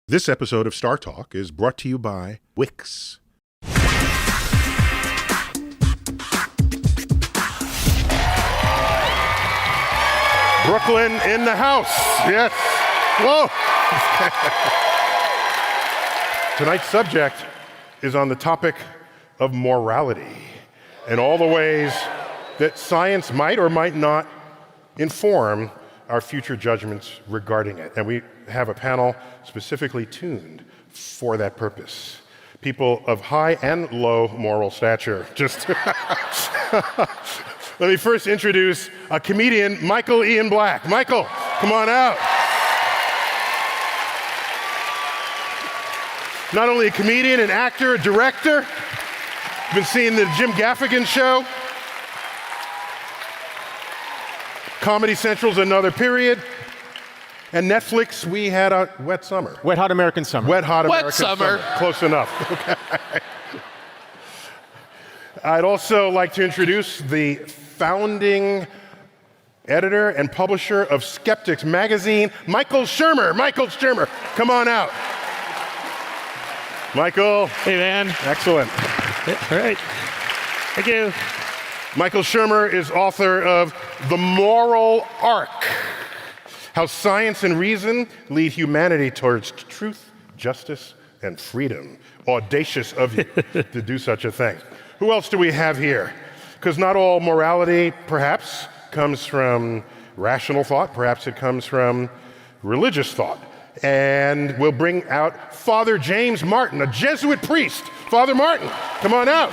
This episode of Startalk is brought to you by Wix. Brooklyn in the house. Yes. Whoa. Tonight's subject is on the topic of morality and all the ways that science might or might not inform our future judgments regarding it. And we have a panel specifically tuned for that purpose. People of high and low moral stature. Just let me first introduce a comedian, Michael Ian Black. Michael, come on out. Not only a comedian, an actor, a director. Been seeing the Jim Gaffigan show. Comedy Central's Another Period. And Netflix, we had a Wet Summer. Wet Hot American Summer. Wet Hot Wet American Summer. Close enough. Okay. I'd also like to introduce the founding editor and publisher of Skeptics magazine, Michael Shermer. Michael Shermer, come on out. Michael. Hey, man. Excellent. All right. Thank you. Michael Shermer is author of The Moral Arc: How Science and Reason Lead Humanity Towards Truth, Justice, and Freedom. Audacious of you to do such a thing. Who else do we have here? Because not all morality, perhaps, comes from rational thought. Perhaps it comes from religious thought. And we'll bring out Father James Martin, a Jesuit priest. Father Martin, come on out.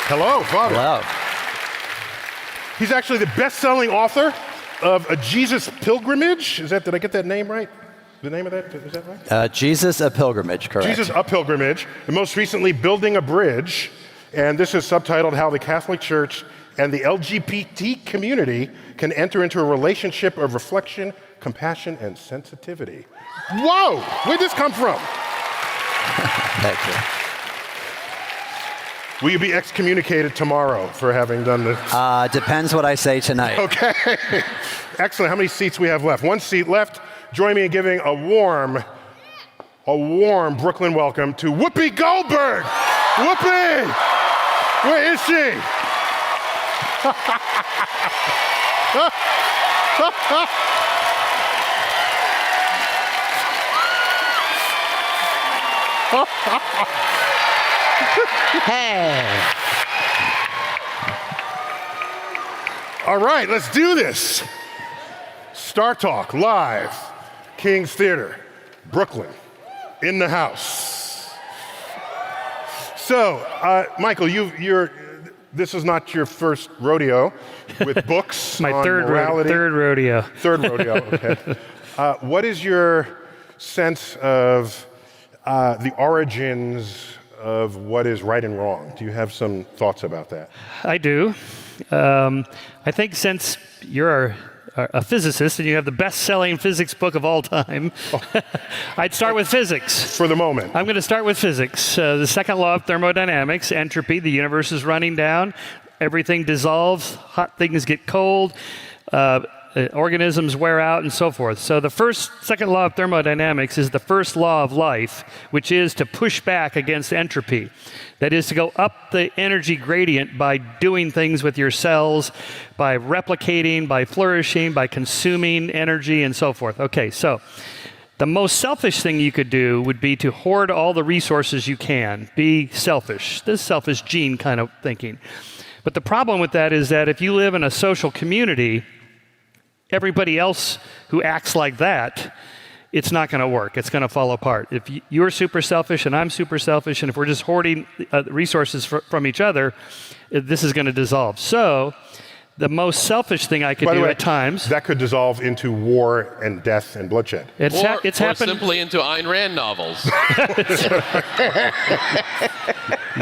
Hello, Father. Hello. He's actually the best-selling author of A Jesus Pilgrimage. Did I get that name right? The name of that, is that right? Jesus, a Pilgrimage, correct. Jesus, a Pilgrimage. And most recently, Building a Bridge. And this is subtitled How the Catholic Church and the LGBT community can enter into a relationship of reflection, compassion, and sensitivity. Whoa! Where'd this come from? Thank you. Will you be excommunicated tomorrow for having done this? Depends what I say tonight. Okay. Excellent. How many seats we have left? One seat left. Join me in giving a warm Brooklyn welcome to Whoopi Goldberg. Whoopi! Where is she? Hey. All right, let's do this. Startalk live, King's Theater, Brooklyn, in the house. So, Michael, this is not your first rodeo with books. My on third morality. rodeo. Third rodeo, okay. What is your sense of the origins of what is right and wrong? Do you have some thoughts about that? I do. I think since you're a physicist and you have the best-selling physics book of all time, I'd start with physics. For the moment. I'm going to start with physics. The second law of thermodynamics, entropy, the universe is running down, everything dissolves, hot things get cold, organisms wear out, and so forth. So the second law of thermodynamics is the first law of life, which is to push back against entropy. That is to go up the energy gradient by doing things with your cells, by replicating, by flourishing, by consuming energy, and so forth. Okay, so the most selfish thing you could do would be to hoard all the resources you can. Be selfish. This selfish gene kind of thinking. But the problem with that is that if you live in a social community, everybody else who acts like that, it's not going to work. It's going to fall apart. If you're super selfish and I'm super selfish, and if we're just hoarding resources from each other, this is going to dissolve. So the most selfish thing I could do at times... That could dissolve into war and death and bloodshed. It's happened simply into Ayn Rand novels.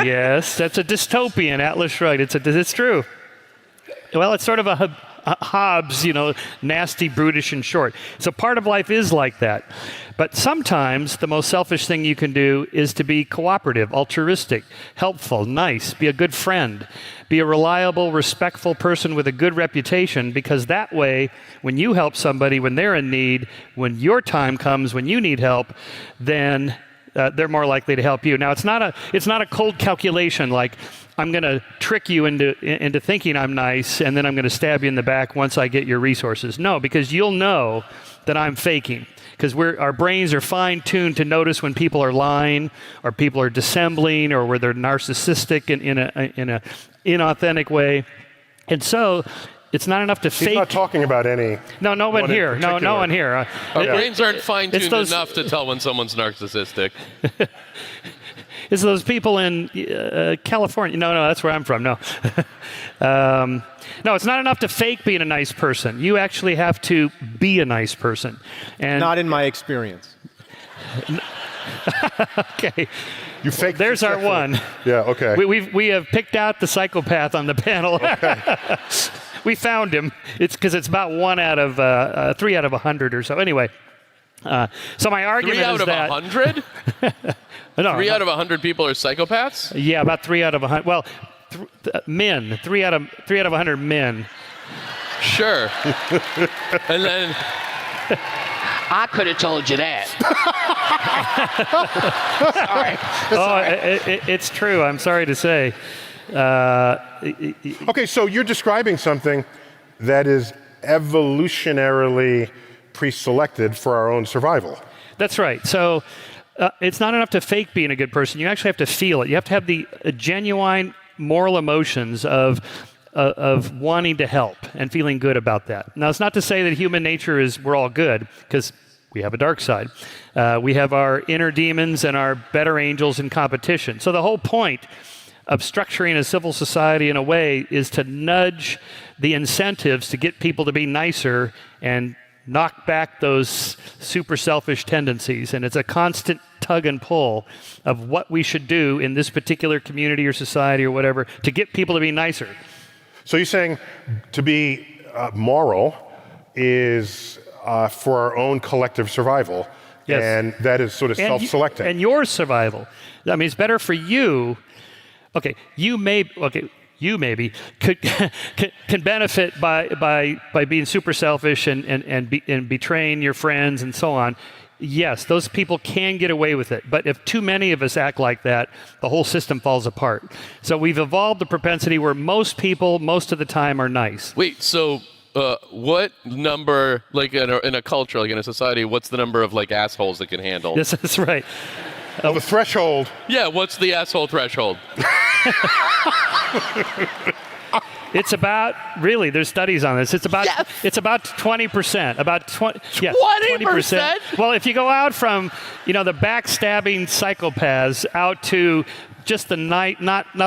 Yes, that's a dystopian, Atlas Shrugged. It's true. Well, it's sort of a Hobbes, nasty, brutish, and short. So part of life is like that. But sometimes the most selfish thing you can do is to be cooperative, altruistic, helpful, nice, be a good friend, be a reliable, respectful person with a good reputation, because that way, when you help somebody when they're in need, when your time comes, when you need help, then they're more likely to help you. Now, it's not a cold calculation like I'm going to trick you into thinking I'm nice, and then I'm going to stab you in the back once I get your resources. No, because you'll know that I'm faking. Because our brains are fine-tuned to notice when people are lying, or people are dissembling, or where they're narcissistic in a inauthentic way. And so it's not enough to fake. He's not talking about any. No one here. No one here. Our brains aren't fine-tuned enough to tell when someone's narcissistic. It's those people in California. No, that's where I'm from. No. No, it's not enough to fake being a nice person. You actually have to be a nice person. And not in my experience. Okay. You fake. There's our one. Yeah. Okay. We have picked out the psychopath on the panel. Okay. We found him. It's because it's about 1 out of 3 out of 100 or so. Anyway, so my argument is that 3 out of 100. No, 3 out of 100 people are psychopaths. Yeah, about 3 out of 100. Well, men. 3 out of 100 men. Sure. And then I could have told you that. Sorry. It's true. I'm sorry to say. Okay, so you're describing something that is evolutionarily pre-selected for our own survival. That's right. So it's not enough to fake being a good person. You actually have to feel it. You have to have the genuine moral emotions of wanting to help and feeling good about that. Now, it's not to say that human nature is we're all good, because we have a dark side. We have our inner demons and our better angels in competition. So the whole point of structuring a civil society in a way is to nudge the incentives to get people to be nicer and knock back those super selfish tendencies. And it's a constant tug and pull of what we should do in this particular community or society or whatever to get people to be nicer. So you're saying to be moral is for our own collective survival. Yes. And that is sort of self-selecting. And your survival. I mean, it's better for you. Okay, you maybe can benefit by being super selfish and betraying your friends and so on. Yes, those people can get away with it. But if too many of us act like that, the whole system falls apart. So we've evolved the propensity where most people, most of the time, are nice. wait, so what number, like in a culture, like in a society, what's the number of like assholes that can handle? Yes, that's right. The threshold. Yeah, what's the asshole threshold? It's about, really, there's studies on this. It's about 20%. About 20. Yeah, 20%? Well, if you go out from, the backstabbing psychopaths out to just the not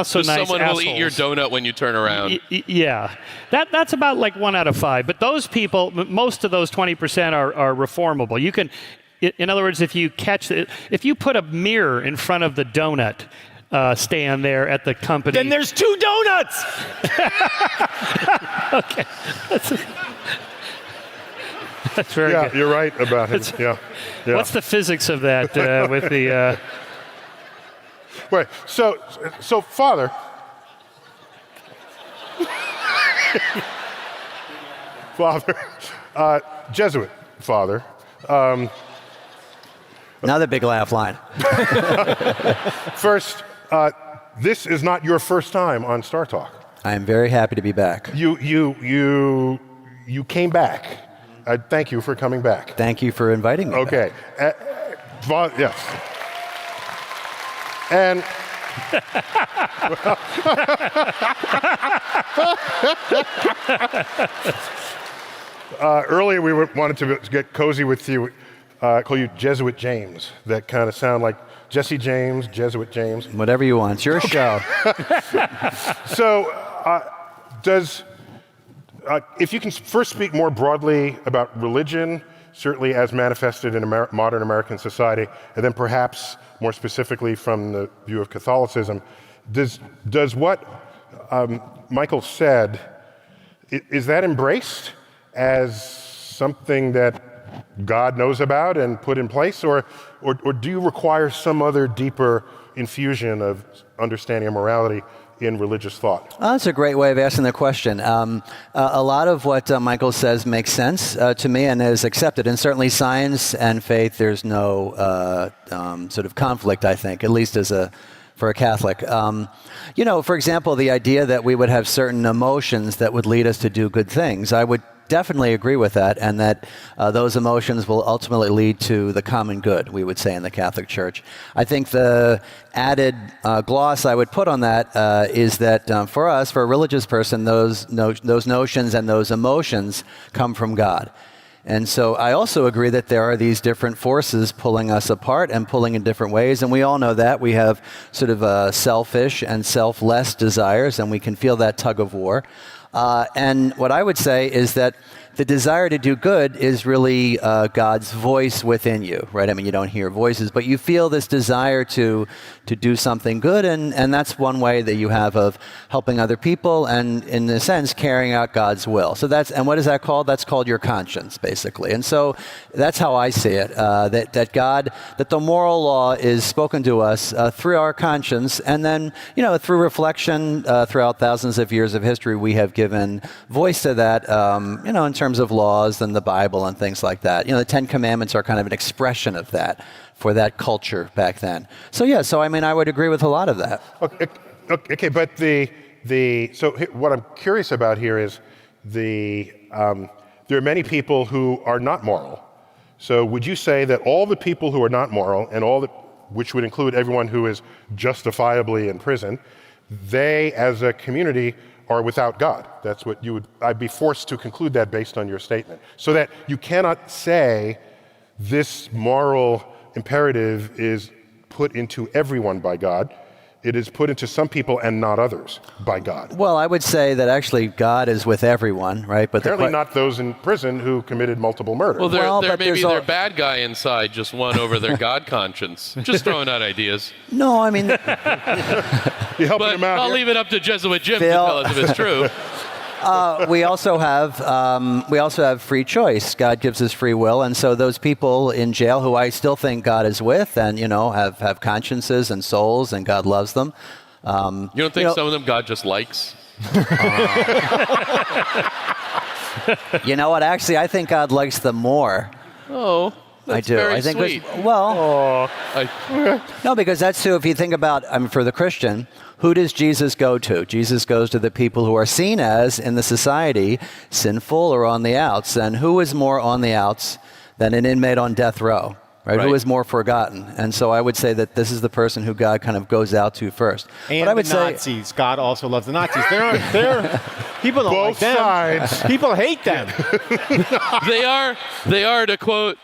so nice someone assholes. will eat your donut when you turn around. Yeah, that's about like 1 out of 5. But those people, most of those 20% are reformable. You can, in other words, if you put a mirror in front of the donut stand there at the company. Then there's 2 donuts! Okay. That's very good. You're right about him. Yeah. What's the physics of that with the... Wait, so Father, Jesuit Father, Another big laugh line. first, this is not your first time on Startalk. I am very happy to be back. You came back. Thank you for coming back. Thank you for inviting me. Okay. Yes. And earlier we wanted to get cozy with you, call you Jesuit James. That kind of sound like Jesse James, Jesuit James. Whatever you want. It's your show. So, if you can first speak more broadly about religion, certainly as manifested in modern American society, and then perhaps more specifically from the view of Catholicism, does what Michael said is that embraced as something that God knows about and put in place, or do you require some other deeper infusion of understanding of morality in religious thought? That's a great way of asking the question. A lot of what Michael says makes sense to me and is accepted. And certainly science and faith, there's no sort of conflict, I think, at least for a Catholic. For example, the idea that we would have certain emotions that would lead us to do good things, I would definitely agree with that, and that those emotions will ultimately lead to the common good, we would say in the Catholic Church. I think the added gloss I would put on that is that for us, for a religious person, those notions and those emotions come from God. And so I also agree that there are these different forces pulling us apart and pulling in different ways, and we all know that. We have sort of selfish and selfless desires, and we can feel that tug of war. And what I would say is that the desire to do good is really God's voice within you, right? I mean, you don't hear voices, but you feel this desire to do something good, and that's one way that you have of helping other people and, in a sense, carrying out God's will. So and what is that called? That's called your conscience, basically. And so that's how I see it, that the moral law is spoken to us through our conscience, and then, through reflection throughout thousands of years of history, we have given voice to that, in terms of laws and the Bible and things like that. The Ten Commandments are kind of an expression of that for that culture back then. So I would agree with a lot of that. Okay, but what I'm curious about here is there are many people who are not moral. So would you say that all the people who are not moral, and which would include everyone who is justifiably in prison, they as a community are without God? That's what I'd be forced to conclude that based on your statement. So that you cannot say this moral imperative is put into everyone by God. It is put into some people and not others by God. Well, I would say that actually God is with everyone, right? But apparently not those in prison who committed multiple murders. Well, there may be their bad guy inside just won over their God conscience. Just throwing out ideas. No, I mean... You helping him out I'll here? leave it up to Jesuit Jim to tell us if it's true. We also have free choice. God gives us free will, and so those people in jail who I still think God is with, and have consciences and souls, and God loves them. You don't think some of them God just likes? You know what? Actually, I think God likes them more. Oh. That's I do. Very I think sweet. No, because that's true. If you think about, for the Christian, who does Jesus go to? Jesus goes to the people who are seen as, in the society, sinful or on the outs. And who is more on the outs than an inmate on death row? Right? Who is more forgotten? And so I would say that this is the person who God kind of goes out to first. And but I would the say, Nazis. God also loves the Nazis. People don't Both like them. sides. People hate them. They are to quote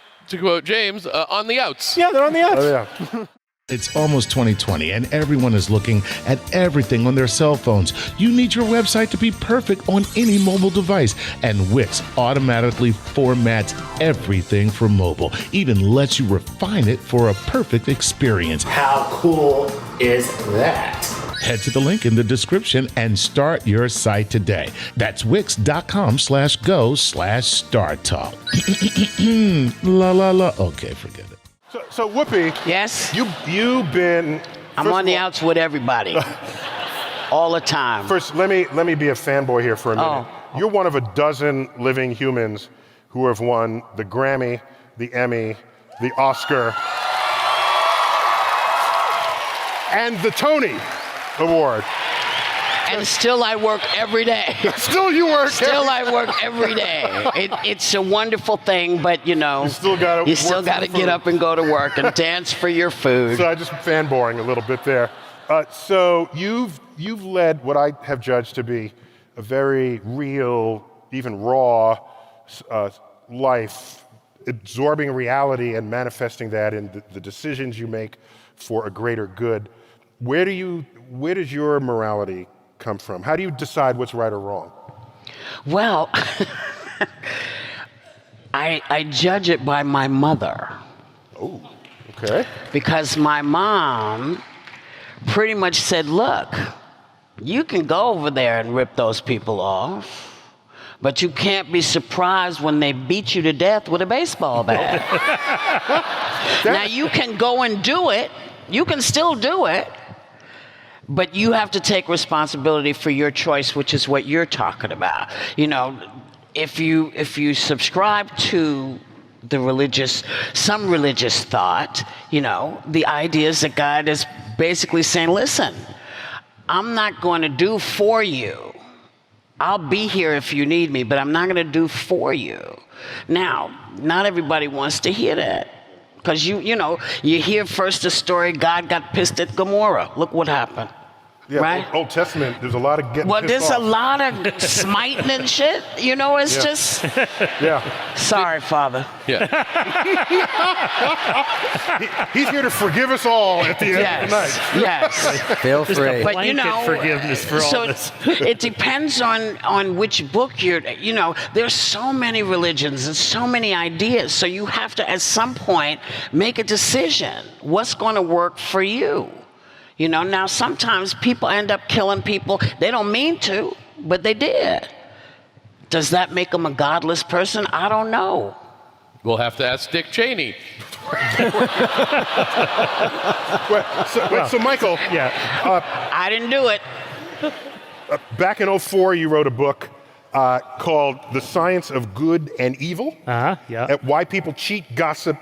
James, on the outs. Yeah, they're on the outs. Oh, yeah. It's almost 2020 and everyone is looking at everything on their cell phones. You need your website to be perfect on any mobile device, and Wix automatically formats everything for mobile, even lets you refine it for a perfect experience. How cool is that? Head to the link in the description and start your site today. That's wix.com/go/startalk. La la la. Okay, forget it. So Whoopi, Yes? you've been. I'm first on of the all- outs with everybody. All the time. First, let me be a fanboy here for a minute. Oh. You're one of a dozen living humans who have won the Grammy, the Emmy, the Oscar, and the Tony Award. And still I work every day. Still you work. Still I work every day. It's a wonderful thing, but You still got to. get up and go to work and dance for your food. So I just fanboying a little bit there. So you've led what I have judged to be a very real, even raw life, absorbing reality and manifesting that in the decisions you make for a greater good. Where does your morality come from? How do you decide what's right or wrong? Well, I judge it by my mother. Oh, okay. Because my mom pretty much said, look, you can go over there and rip those people off, But you can't be surprised when they beat you to death with a baseball bat. Now, you can go and do it. You can still do it. But you have to take responsibility for your choice, which is what you're talking about. You know, if you subscribe to some religious thought, you know, the idea is that God is basically saying, listen, I'm not going to do for you. I'll be here if you need me, but I'm not going to do for you. Now, not everybody wants to hear that. Because you hear first the story, God got pissed at Gomorrah. Look what happened. Yeah, right? Old Testament, there's a lot of getting Well, pissed there's off. a lot of smiting and shit. You know, it's just, Yeah. sorry, Father. Yeah. He's here to forgive us all at the end of the night. Yes. Feel Just a free. But you blanket know, forgiveness for all so this. it depends on which book you know, there's so many religions and so many ideas. So you have to, at some point, make a decision. What's going to work for you? You know, now sometimes people end up killing people. They don't mean to, but they did. Does that make them a godless person? I don't know. We'll have to ask Dick Cheney. So Michael, I didn't do it. back in 2004, you wrote a book called The Science of Good and Evil. Yeah. Why people cheat, gossip,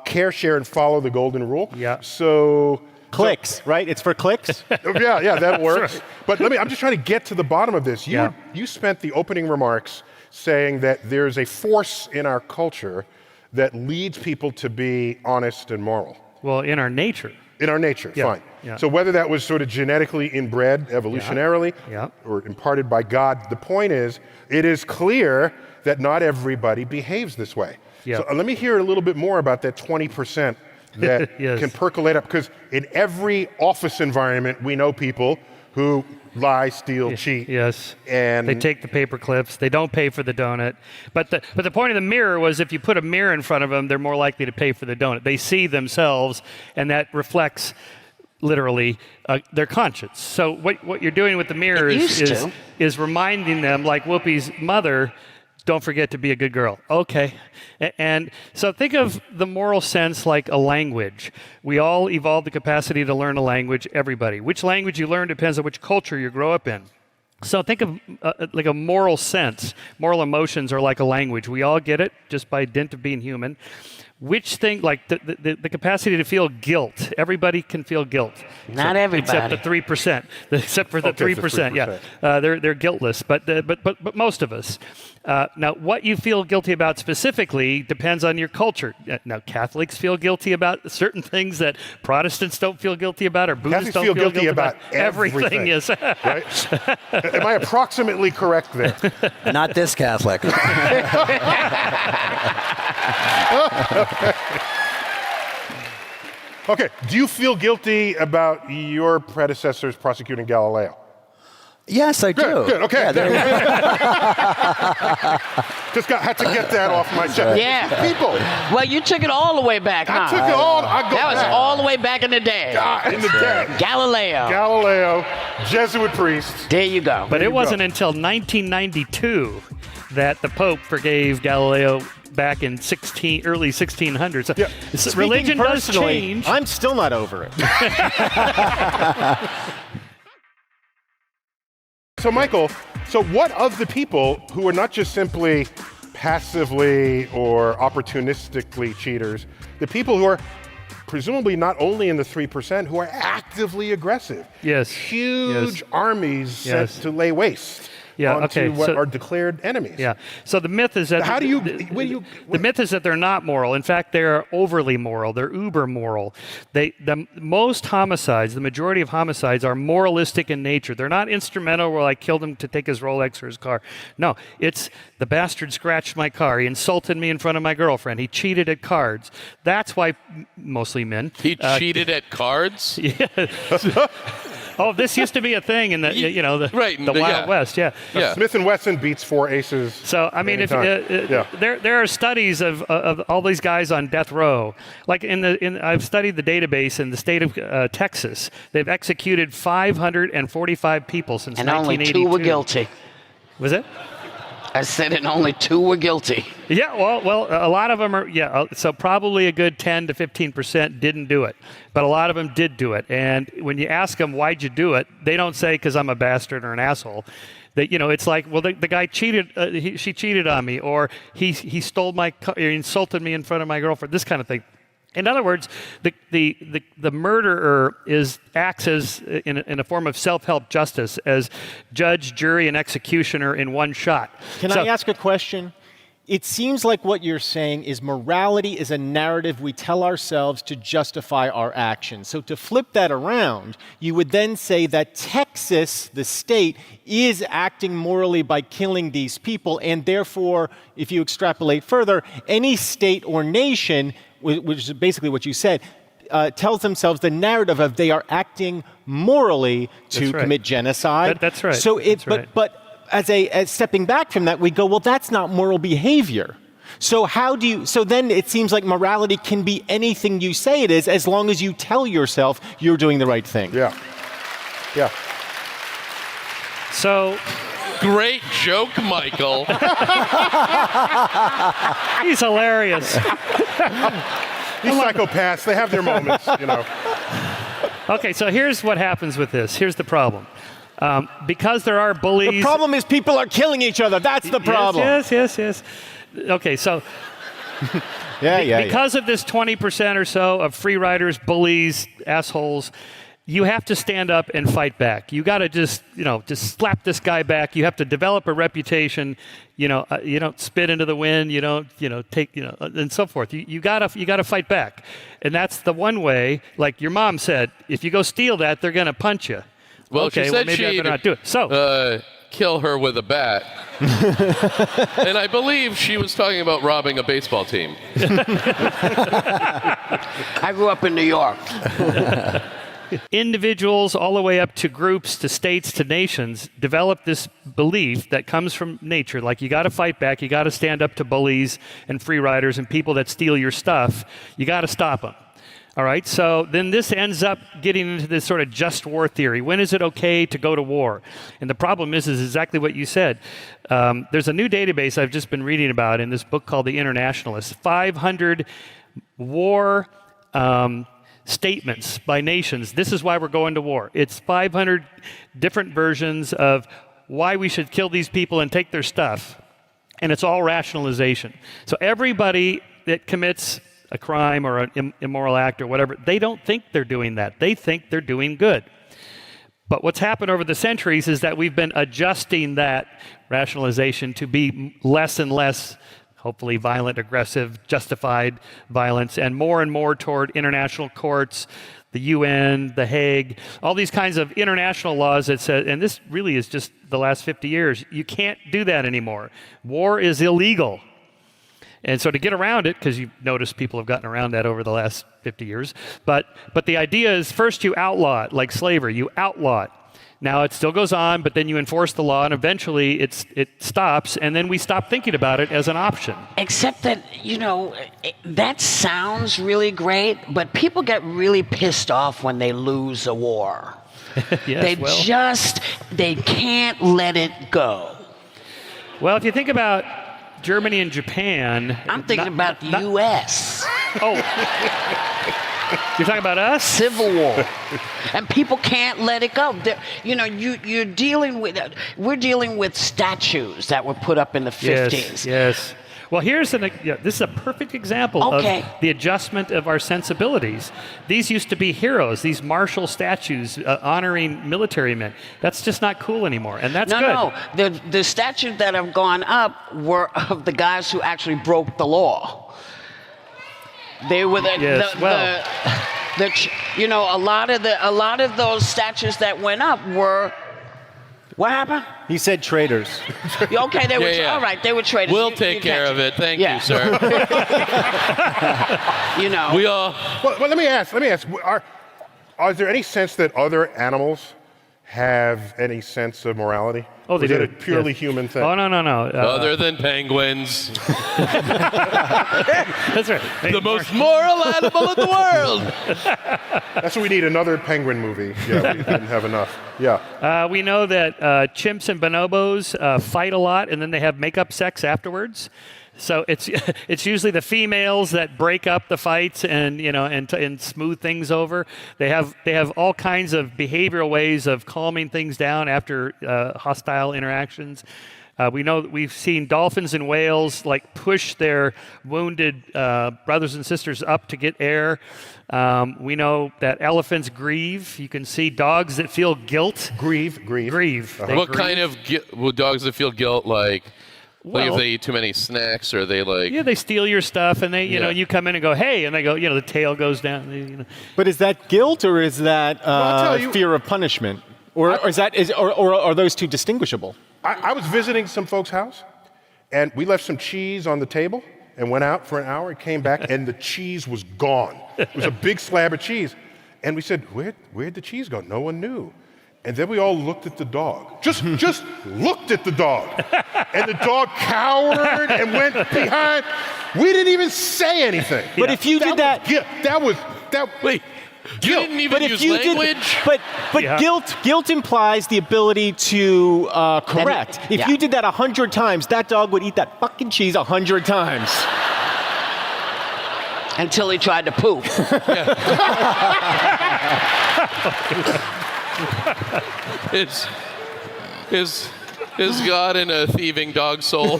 care, share, and follow the golden rule. Yeah. So... Clicks, right? It's for clicks? yeah, that works. But I'm just trying to get to the bottom of this. Yeah. You spent the opening remarks saying that there's a force in our culture that leads people to be honest and moral. Well, in our nature. In our nature, Yeah, fine. yeah. So whether that was sort of genetically inbred, evolutionarily, Yeah. or imparted by God, the point is, it is clear that not everybody behaves this way. Yeah. So let me hear a little bit more about that 20% that Yes. can percolate up, because in every office environment, we know people who lie, steal, cheat. Yes. And they take the paper clips. They don't pay for the donut. But the point of the mirror was if you put a mirror in front of them, they're more likely to pay for the donut. They see themselves, and that reflects literally their conscience. So what you're doing with the mirror is reminding them, like Whoopi's mother, don't forget to be a good girl. Okay. And so think of the moral sense like a language. We all evolved the capacity to learn a language, everybody. Which language you learn depends on which culture you grow up in. So think of like a moral sense. Moral emotions are like a language. We all get it just by dint of being human. Which thing, like the capacity to feel guilt. Everybody can feel guilt. Not everybody. Except the 3%. Except for the 3%. Yeah, they're guiltless. But most of us. Now, what you feel guilty about specifically depends on your culture. Now, Catholics feel guilty about certain things that Protestants don't feel guilty about, or Buddhists Catholics don't feel guilty about everything. Yes. right? Am I approximately correct there? Not this Catholic. Okay. Do you feel guilty about your predecessors prosecuting Galileo? Yes, I do. Good. Okay. Yeah, there you go. Just had to get that off my chest. Yeah. People. Well, you took it all the way back, huh? I took it all. I go That was back. all the way back in the day. In the day. Galileo. Jesuit priest. There you go. But it wasn't until 1992 that the Pope forgave Galileo back in early 1600s. So Yeah. religion does personally, change. I'm still not over it. So, Michael, what of the people who are not just simply passively or opportunistically cheaters, the people who are presumably not only in the 3%, who are actively aggressive? Yes. Huge Yes. armies sent Yes. to lay waste Yeah, onto okay, what so- are declared enemies. Yeah. So the myth is that How do you- the myth is that they're not moral. In fact, they're overly moral. They're uber moral. Most homicides, the majority of homicides, are moralistic in nature. They're not instrumental where I killed him to take his Rolex or his car. No, it's the bastard scratched my car. He insulted me in front of my girlfriend. He cheated at cards. That's why mostly men. He cheated at cards? Oh, this used to be a thing in the the Wild West. Yeah. Yeah. Smith & Wesson beats 4 aces. So I mean, if anytime. there are studies of all these guys on death row, like I've studied the database in the state of Texas. They've executed 545 people since And only 1982. 2 were guilty. Was it? I said it, only 2 were guilty. Yeah, well, a lot of them are, so probably a good 10 to 15% didn't do it. But a lot of them did do it. And when you ask them, why'd you do it, they don't say, because I'm a bastard or an asshole. That, it's like, well, the guy cheated, she cheated on me, or he stole my car, or insulted me in front of my girlfriend, this kind of thing. In other words, the murderer acts as in a form of self-help justice, as judge, jury, and executioner in one shot. Can I ask a question? It seems like what you're saying is morality is a narrative we tell ourselves to justify our actions. So to flip that around, you would then say that Texas, the state, is acting morally by killing these people, and therefore, if you extrapolate further, any state or nation, which is basically what you said, tells themselves the narrative of they are acting morally to commit genocide. That's right. So but as stepping back from that, we go, well, that's not moral behavior. So so then it seems like morality can be anything you say it is, as long as you tell yourself you're doing the right thing. Yeah. Yeah. So, Great joke, Michael. he's hilarious. These psychopaths, they have their moments, Okay, so here's what happens with this. Here's the problem. Because there are bullies. The problem is people are killing each other. That's the problem. Yes. Okay, so because of this 20% or so of free riders, bullies, assholes, you have to stand up and fight back. You got to just slap this guy back. You have to develop a reputation. You don't spit into the wind. You don't, take, and so forth. You gotta fight back, and that's the one way. Like your mom said, if you go steal that, they're gonna punch you. Well, okay, she said maybe I she'd better not do it. So kill her with a bat. And I believe she was talking about robbing a baseball team. I grew up in New York. Individuals all the way up to groups, to states, to nations, develop this belief that comes from nature. Like, you got to fight back. You got to stand up to bullies and free riders and people that steal your stuff. You got to stop them. All right, so then this ends up getting into this sort of just war theory. When is it okay to go to war? And the problem is exactly what you said. There's a new database I've just been reading about in this book called The Internationalist. 500 war statements by nations. This is why we're going to war. It's 500 different versions of why we should kill these people and take their stuff. And it's all rationalization. So everybody that commits a crime or an immoral act or whatever, they don't think they're doing that. They think they're doing good. But what's happened over the centuries is that we've been adjusting that rationalization to be less and less, hopefully, violent, aggressive, justified violence, and more toward international courts, the UN, The Hague, all these kinds of international laws that said, and this really is just the last 50 years, you can't do that anymore. War is illegal. And so to get around it, because you've noticed people have gotten around that over the last 50 years, but the idea is first you outlaw it, like slavery, you outlaw it. Now it still goes on, but then you enforce the law, and eventually it stops, and then we stop thinking about it as an option. Except that, that sounds really great, but people get really pissed off when they lose a war. Yes, they can't let it go. Well, if you think about Germany and Japan. I'm thinking about the U.S. Oh. You're talking about us? Civil War. And people can't let it go. We're dealing with statues that were put up in the 50s. Yes. Well, this is a perfect example of the adjustment of our sensibilities. These used to be heroes, these martial statues honoring military men. That's just not cool anymore, and that's good. No. The statues that have gone up were of the guys who actually broke the law. They were a lot of those statues that went up were. What happened? He said traitors. Okay, they were. All right, they were traitors. We'll take care of it. Thank you, sir. We all. Well, let me ask. Is there any sense that other animals have any sense of morality? Oh, they Is that do. a purely Yes. human thing? Oh, no. Other than penguins, That's right. the most moral animal in the world. That's what we need, another penguin movie. Yeah, we didn't have enough. Yeah. We know that chimps and bonobos fight a lot, and then they have makeup sex afterwards. So it's usually the females that break up the fights and smooth things over. They have all kinds of behavioral ways of calming things down after hostile interactions. We know that we've seen dolphins and whales like push their wounded brothers and sisters up to get air. We know that elephants grieve. You can see dogs that feel guilt. Grieve. They What grieve. kind of dogs that feel guilt like? Like if Well- they eat too many snacks, or they like. Yeah, they steal your stuff, and they, Yeah. you come in and go, hey, and they go, the tail goes down. But is that guilt or is that I'll tell you- fear of punishment? Or are those two distinguishable? I was visiting some folks' house, and we left some cheese on the table and went out for an hour and came back, and the cheese was gone. It was a big slab of cheese. And we said, where'd the cheese go? No one knew. And then we all looked at the dog. Just looked at the dog. And the dog cowered and went behind. We didn't even say anything. But if you did that, Wait, you didn't even use language? but Yeah. guilt implies the ability to correct. If yeah. you did that 100 times, that dog would eat that fucking cheese 100 times. Until he tried to poop. Is God in a thieving dog soul?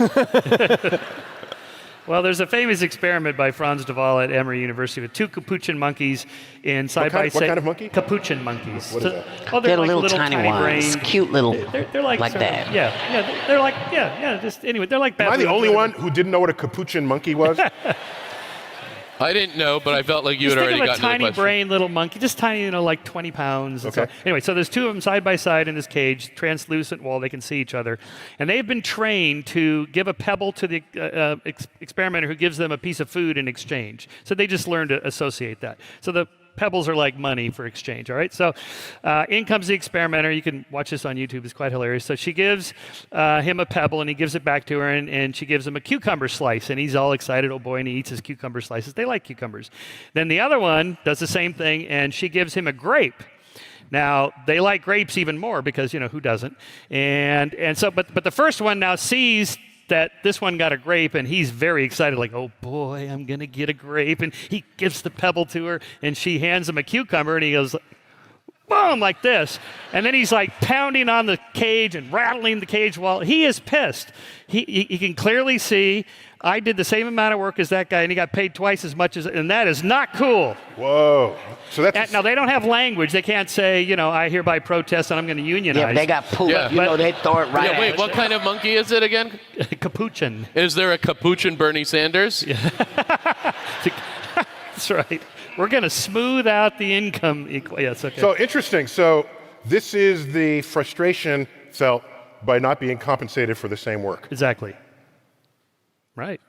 Well, there's a famous experiment by Franz de Waal at Emory University with two capuchin monkeys in side by side. What kind of monkey? Capuchin monkeys. What is that? Oh, They're like little tiny ones. brain. Cute little. They're like like sort of- that. Yeah. They're like Just anyway, they're like. Am I the baboons, only whatever. one who didn't know what a capuchin monkey was? I didn't know, but I felt like you Just had think already of a gotten to the tiny question. brain little monkey, just tiny, like 20 pounds. And Okay. So, anyway, so there's two of them side by side in this cage, translucent wall, they can see each other. And they've been trained to give a pebble to the experimenter who gives them a piece of food in exchange. So they just learn to associate that. So the pebbles are like money for exchange, all right? So in comes the experimenter. You can watch this on YouTube. It's quite hilarious. So she gives him a pebble, and he gives it back to her, and she gives him a cucumber slice, and he's all excited, oh boy, and he eats his cucumber slices. They like cucumbers. Then the other one does the same thing, and she gives him a grape. Now, they like grapes even more because, who doesn't? And so, but the first one now sees that this one got a grape, and he's very excited, like, oh boy, I'm going to get a grape. And he gives the pebble to her, and she hands him a cucumber, and he goes, boom, like this. And then he's like pounding on the cage and rattling the cage while he is pissed. He can clearly see, I did the same amount of work as that guy, and he got paid twice as much and that is not cool. Whoa. So that's Now, they don't have language. They can't say, I hereby protest and I'm going to unionize. Yeah, but they got poop. Yeah. They throw it right Yeah, at wait, you. what kind of monkey is it again? Capuchin. Is there a capuchin Bernie Sanders? That's right. We're going to smooth out the income. Yes, okay. so interesting. So this is the frustration felt by not being compensated for the same work. Exactly. Right.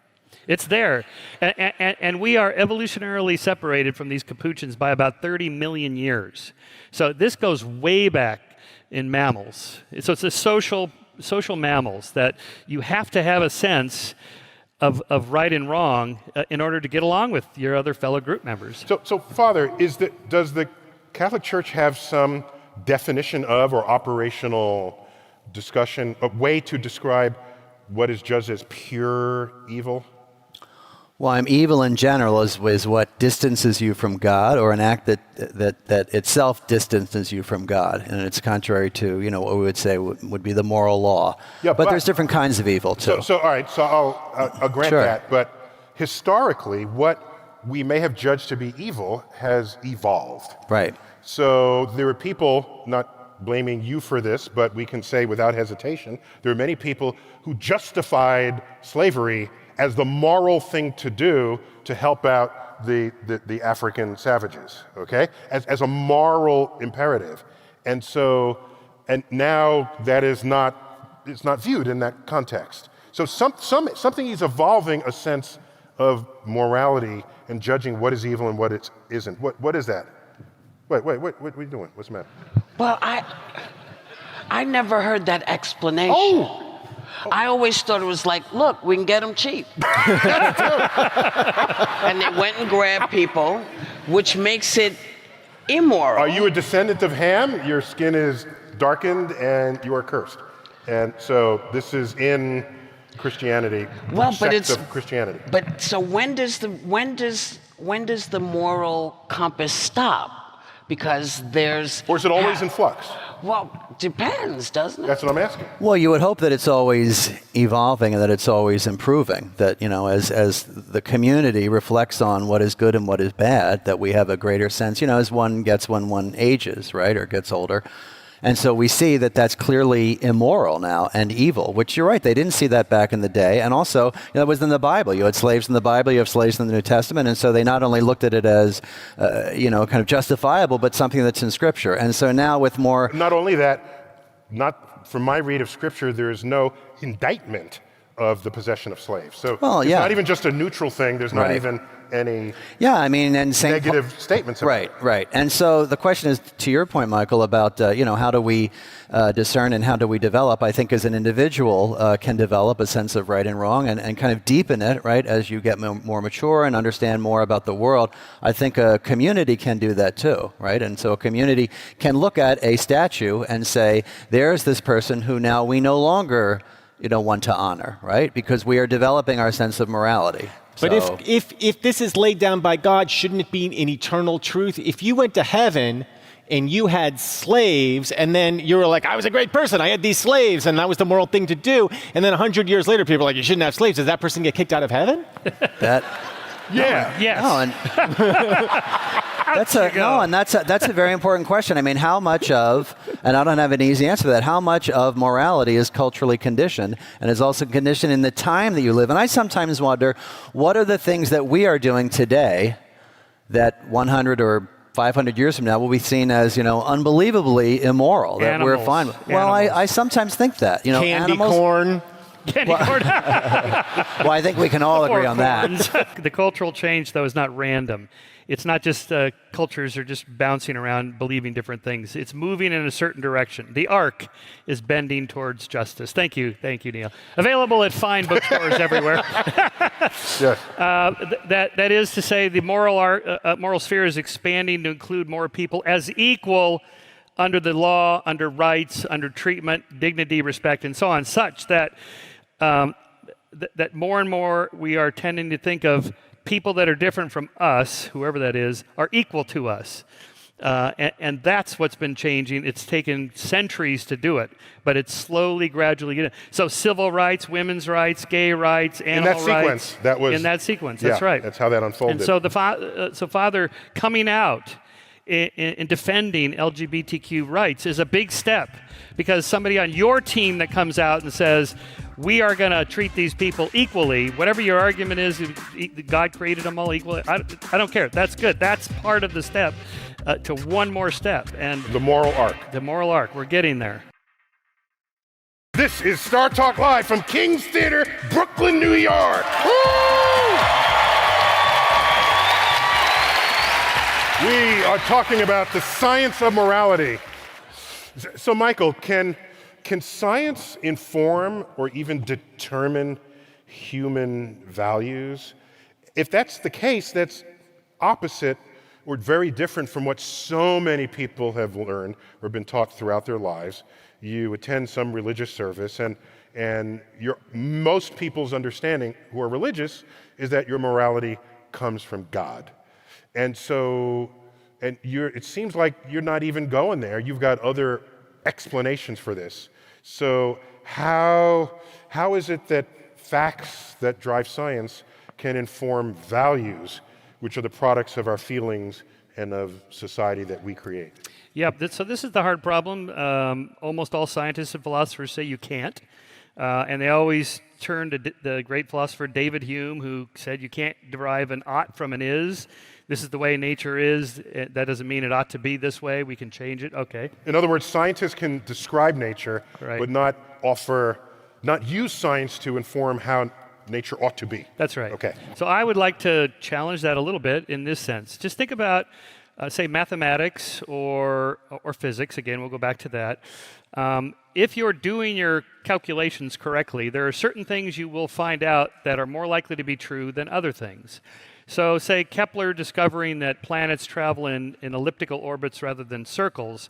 It's there. And we are evolutionarily separated from these capuchins by about 30 million years. So this goes way back in mammals. So it's the social mammals that you have to have a sense of right and wrong in order to get along with your other fellow group members. So Father, does the Catholic Church have some definition of or operational discussion, a way to describe what is judged as pure evil? Well, evil in general is what distances you from God, or an act that itself distances you from God, and it's contrary to what we would say would be the moral law. Yeah, but there's different kinds of evil too. So all right, so I'll grant Sure. that, but historically, what we may have judged to be evil has evolved. Right. So there were people, not blaming you for this, but we can say without hesitation, there are many people who justified slavery as the moral thing to do to help out the African savages, okay? As a moral imperative. And now that is it's not viewed in that context. So something is evolving a sense of morality and judging what is evil and what it isn't. What is that? Wait, what are you doing? What's the matter? Well, I never heard that explanation. Oh! I always thought it was like, look, we can get them cheap. And they went and grabbed people, which makes it immoral. Are you a descendant of Ham? Your skin is darkened and you are cursed. And so this is in Christianity. Well, but sects it's of Christianity. But so when does the moral compass stop? Because there's Or is it always in flux? Well, depends, doesn't it? That's what I'm asking. Well, you would hope that it's always evolving and that it's always improving. That, as the community reflects on what is good and what is bad, that we have a greater sense, as one gets when one ages, right, or gets older. And so we see that that's clearly immoral now and evil, which you're right, they didn't see that back in the day. And also, it was in the Bible. You had slaves in the Bible, you have slaves in the New Testament, and so they not only looked at it as, kind of justifiable, but something that's in Scripture. And so now with more... Not only that, not from my read of Scripture, there is no indictment of the possession of slaves. So it's not even just a neutral thing. There's not even any and negative statements about it. Right. And so the question is, to your point, Michael, about how do we discern and how do we develop? I think as an individual can develop a sense of right and wrong and kind of deepen it, right, as you get more mature and understand more about the world. I think a community can do that too, right? And so a community can look at a statue and say, there's this person who now we no longer want to honor, right? Because we are developing our sense of morality. But if this is laid down by God, shouldn't it be an eternal truth? If you went to heaven and you had slaves, and then you were like, I was a great person, I had these slaves, and that was the moral thing to do, and then 100 years later, people are like, you shouldn't have slaves, does that person get kicked out of heaven? Yes. No, and that's a very important question. I mean, how much of, and I don't have an easy answer to that, how much of morality is culturally conditioned and is also conditioned in the time that you live? And I sometimes wonder, what are the things that we are doing today that 100 or 500 years from now will be seen as, unbelievably immoral, that we're fine with? Well, I sometimes think that, Candy animals, corn. Well, I think we can all agree on that. The cultural change, though, is not random. It's not just cultures are just bouncing around believing different things. It's moving in a certain direction. The arc is bending towards justice. Thank you, Neil. Available at fine bookstores everywhere. Yes. That is to say, the moral sphere is expanding to include more people as equal under the law, under rights, under treatment, dignity, respect, and so on, such that that more and more we are tending to think of people that are different from us, whoever that is, are equal to us. And that's what's been changing. It's taken centuries to do it, but it's slowly, gradually getting. So civil rights, women's rights, gay rights, animal rights. In that sequence, that's right. That's how that unfolded. And so Father coming out in defending LGBTQ rights is a big step, because somebody on your team that comes out and says, we are going to treat these people equally, whatever your argument is, God created them all equally, I don't care. That's good. That's part of the step to one more step. And the moral arc. The moral arc. We're getting there. This is Startalk Live from King's Theater, Brooklyn, New York. Woo! We are talking about the science of morality. So, Michael, can science inform or even determine human values? If that's the case, that's opposite or very different from what so many people have learned or been taught throughout their lives. You attend some religious service, and most people's understanding who are religious is that your morality comes from God. And so, it seems like you're not even going there. You've got other explanations for this. So how is it that facts that drive science can inform values, which are the products of our feelings and of society that we create? Yeah, so this is the hard problem. Almost all scientists and philosophers say you can't. And they always turn to the great philosopher David Hume, who said you can't derive an ought from an is. This is the way nature is. That doesn't mean it ought to be this way. We can change it. Okay. In other words, scientists can describe nature, but not use science to inform how nature ought to be. That's right. Okay. So I would like to challenge that a little bit in this sense. Just think about say mathematics or physics, again, we'll go back to that, if you're doing your calculations correctly, there are certain things you will find out that are more likely to be true than other things. So say Kepler discovering that planets travel in elliptical orbits rather than circles,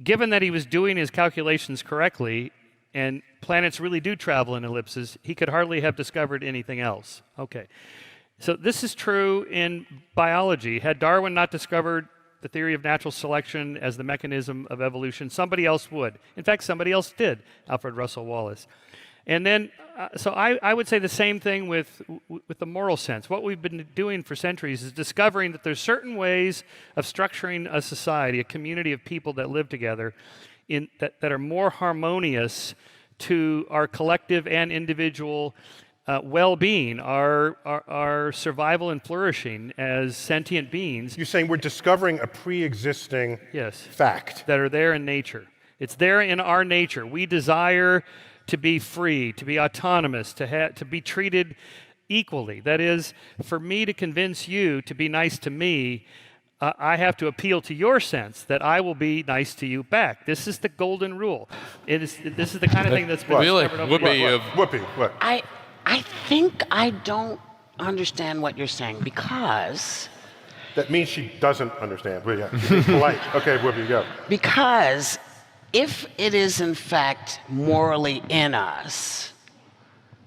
given that he was doing his calculations correctly, and planets really do travel in ellipses, he could hardly have discovered anything else. Okay. So this is true in biology. Had Darwin not discovered the theory of natural selection as the mechanism of evolution, somebody else would. In fact, somebody else did, Alfred Russel Wallace. And then, so I would say the same thing with the moral sense. What we've been doing for centuries is discovering that there's certain ways of structuring a society, a community of people that live together, that are more harmonious to our collective and individual well-being, our survival and flourishing as sentient beings. You're saying we're discovering a pre-existing fact. That are there in nature. It's there in our nature. We desire to be free, to be autonomous, to be treated equally. That is, for me to convince you to be nice to me, I have to appeal to your sense that I will be nice to you back. This is the golden rule. This is the kind of thing that's been discovered over the years. Whoopi, what? I think I don't understand what you're saying because... That means she doesn't understand. Well, yeah, she's polite. Okay, Whoopi, go. Because if it is in fact morally in us,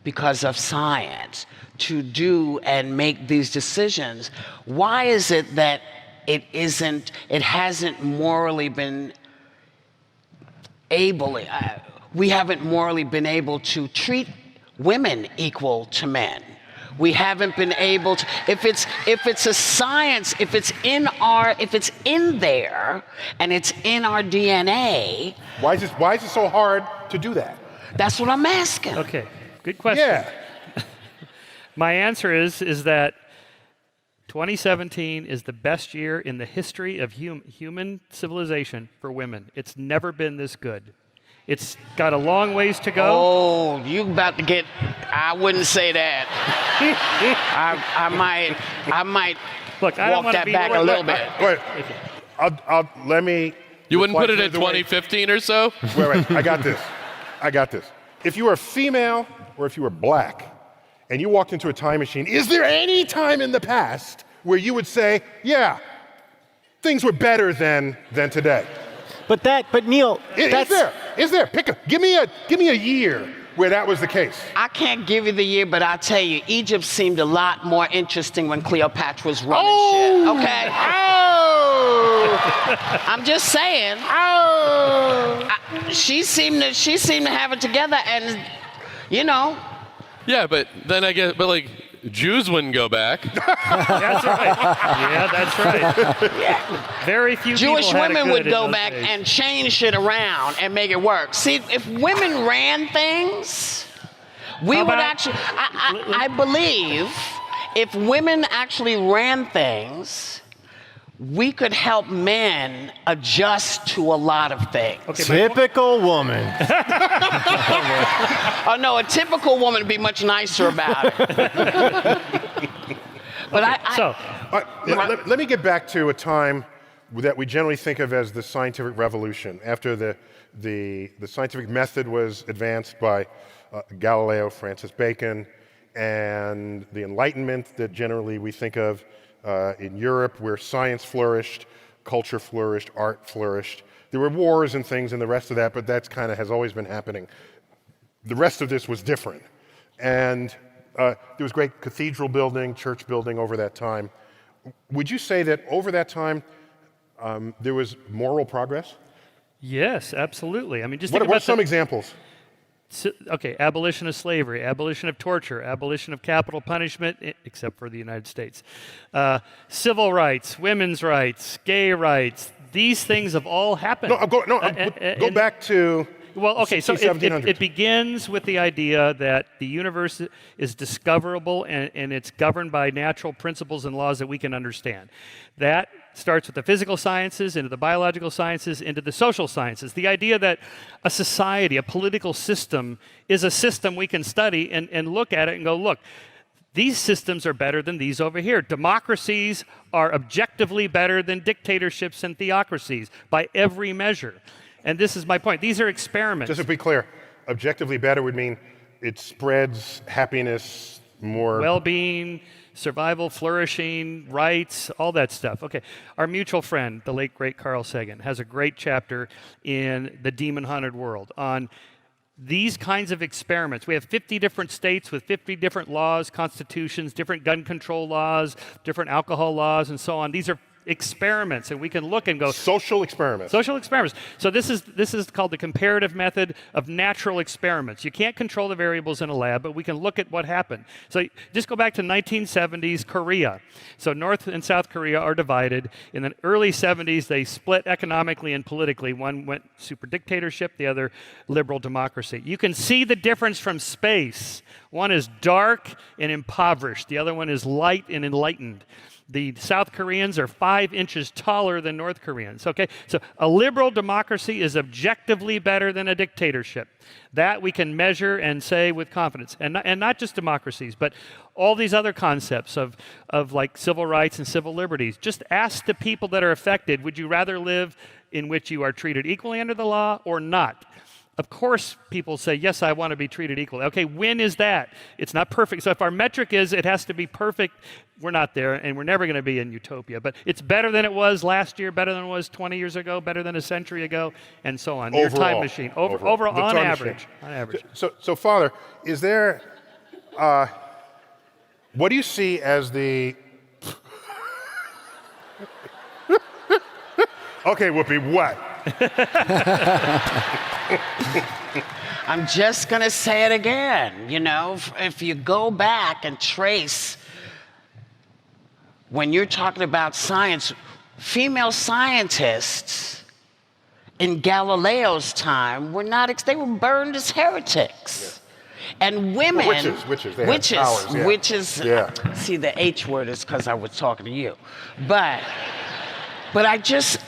because of science, to do and make these decisions, why is it that it hasn't morally been able, we haven't morally been able to treat women equal to men? We haven't been able to, if it's a science, if it's in there and it's in our DNA. Why is it so hard to do that? That's what I'm asking. Okay, good question. Yeah. My answer is that 2017 is the best year in the history of human civilization for women. It's never been this good. It's got a long ways to go. Oh, you about to get, I wouldn't say that. I might Look, I don't walk that back a little bit. Wait, let me... You wouldn't put it at 2015 or so? Wait, I got this. If you were female or if you were black and you walked into a time machine, is there any time in the past where you would say, yeah, things were better than today? But Neil, Is there? Give me a year where that was the case. I can't give you the year, but I'll tell you, Egypt seemed a lot more interesting when Cleopatra was running shit. Okay. I'm just saying. She seemed to have it together, and you know. Yeah, but then I guess, like, Jews wouldn't go back. That's right. Yeah, that's right. Yeah. Very few Jewish people had it women good would in go those back days. and change shit around and make it work. See, if women ran things, we would actually, I believe, if women actually ran things, we could help men adjust to a lot of things. Okay, typical woman. Oh no, a typical woman would be much nicer about it. But let me get back to a time that we generally think of as the scientific revolution, after the scientific method was advanced by Galileo, Francis Bacon, and the Enlightenment that generally we think of in Europe, where science flourished, culture flourished, art flourished. There were wars and things and the rest of that, but that's kind of has always been happening. The rest of this was different. And there was great cathedral building, church building over that time. Would you say that over that time there was moral progress? Yes, absolutely. I mean, just What think are about some examples? Okay, abolition of slavery, abolition of torture, abolition of capital punishment, except for the United States. Civil rights, women's rights, gay rights, these things have all happened. Go back to... Well, okay, so 1700s. it begins with the idea that the universe is discoverable and it's governed by natural principles and laws that we can understand. That starts with the physical sciences, into the biological sciences, into the social sciences. The idea that a society, a political system, is a system we can study and look at it and go, look, These systems are better than these over here. Democracies are objectively better than dictatorships and theocracies by every measure. And this is my point. These are experiments. Just to be clear, objectively better would mean it spreads happiness more. Well-being, survival, flourishing, rights, all that stuff. Okay, our mutual friend, the late, great Carl Sagan, has a great chapter in The Demon Haunted World on these kinds of experiments. We have 50 different states with 50 different laws, constitutions, different gun control laws, different alcohol laws, and so on. These are experiments, and we can look and go. Social experiments. Social experiments. So this is called the comparative method of natural experiments. You can't control the variables in a lab, but we can look at what happened. So just go back to 1970s Korea. So North and South Korea are divided. In the early 70s, they split economically and politically. One went super dictatorship, the other liberal democracy. You can see the difference from space. One is dark and impoverished. The other one is light and enlightened. The South Koreans are 5 inches taller than North Koreans. Okay, so a liberal democracy is objectively better than a dictatorship. That we can measure and say with confidence. And not just democracies, but all these other concepts of like civil rights and civil liberties. Just ask the people that are affected, would you rather live in which you are treated equally under the law or not? Of course, people say, yes, I want to be treated equally. Okay, when is that? It's not perfect. So if our metric is it has to be perfect, we're not there, and we're never going to be in utopia. But it's better than it was last year, better than it was 20 years ago, better than a century ago, and so on. Your time machine. Overall, on average. On average. So, Father, is there, what do you see as the, okay, Whoopi, what? I'm just going to say it again. You know, if you go back and trace, when you're talking about science, female scientists in Galileo's time were not, they were burned as heretics. Yeah. And women, witches, witches. Yeah. See, the H word is because I was talking to you, but I just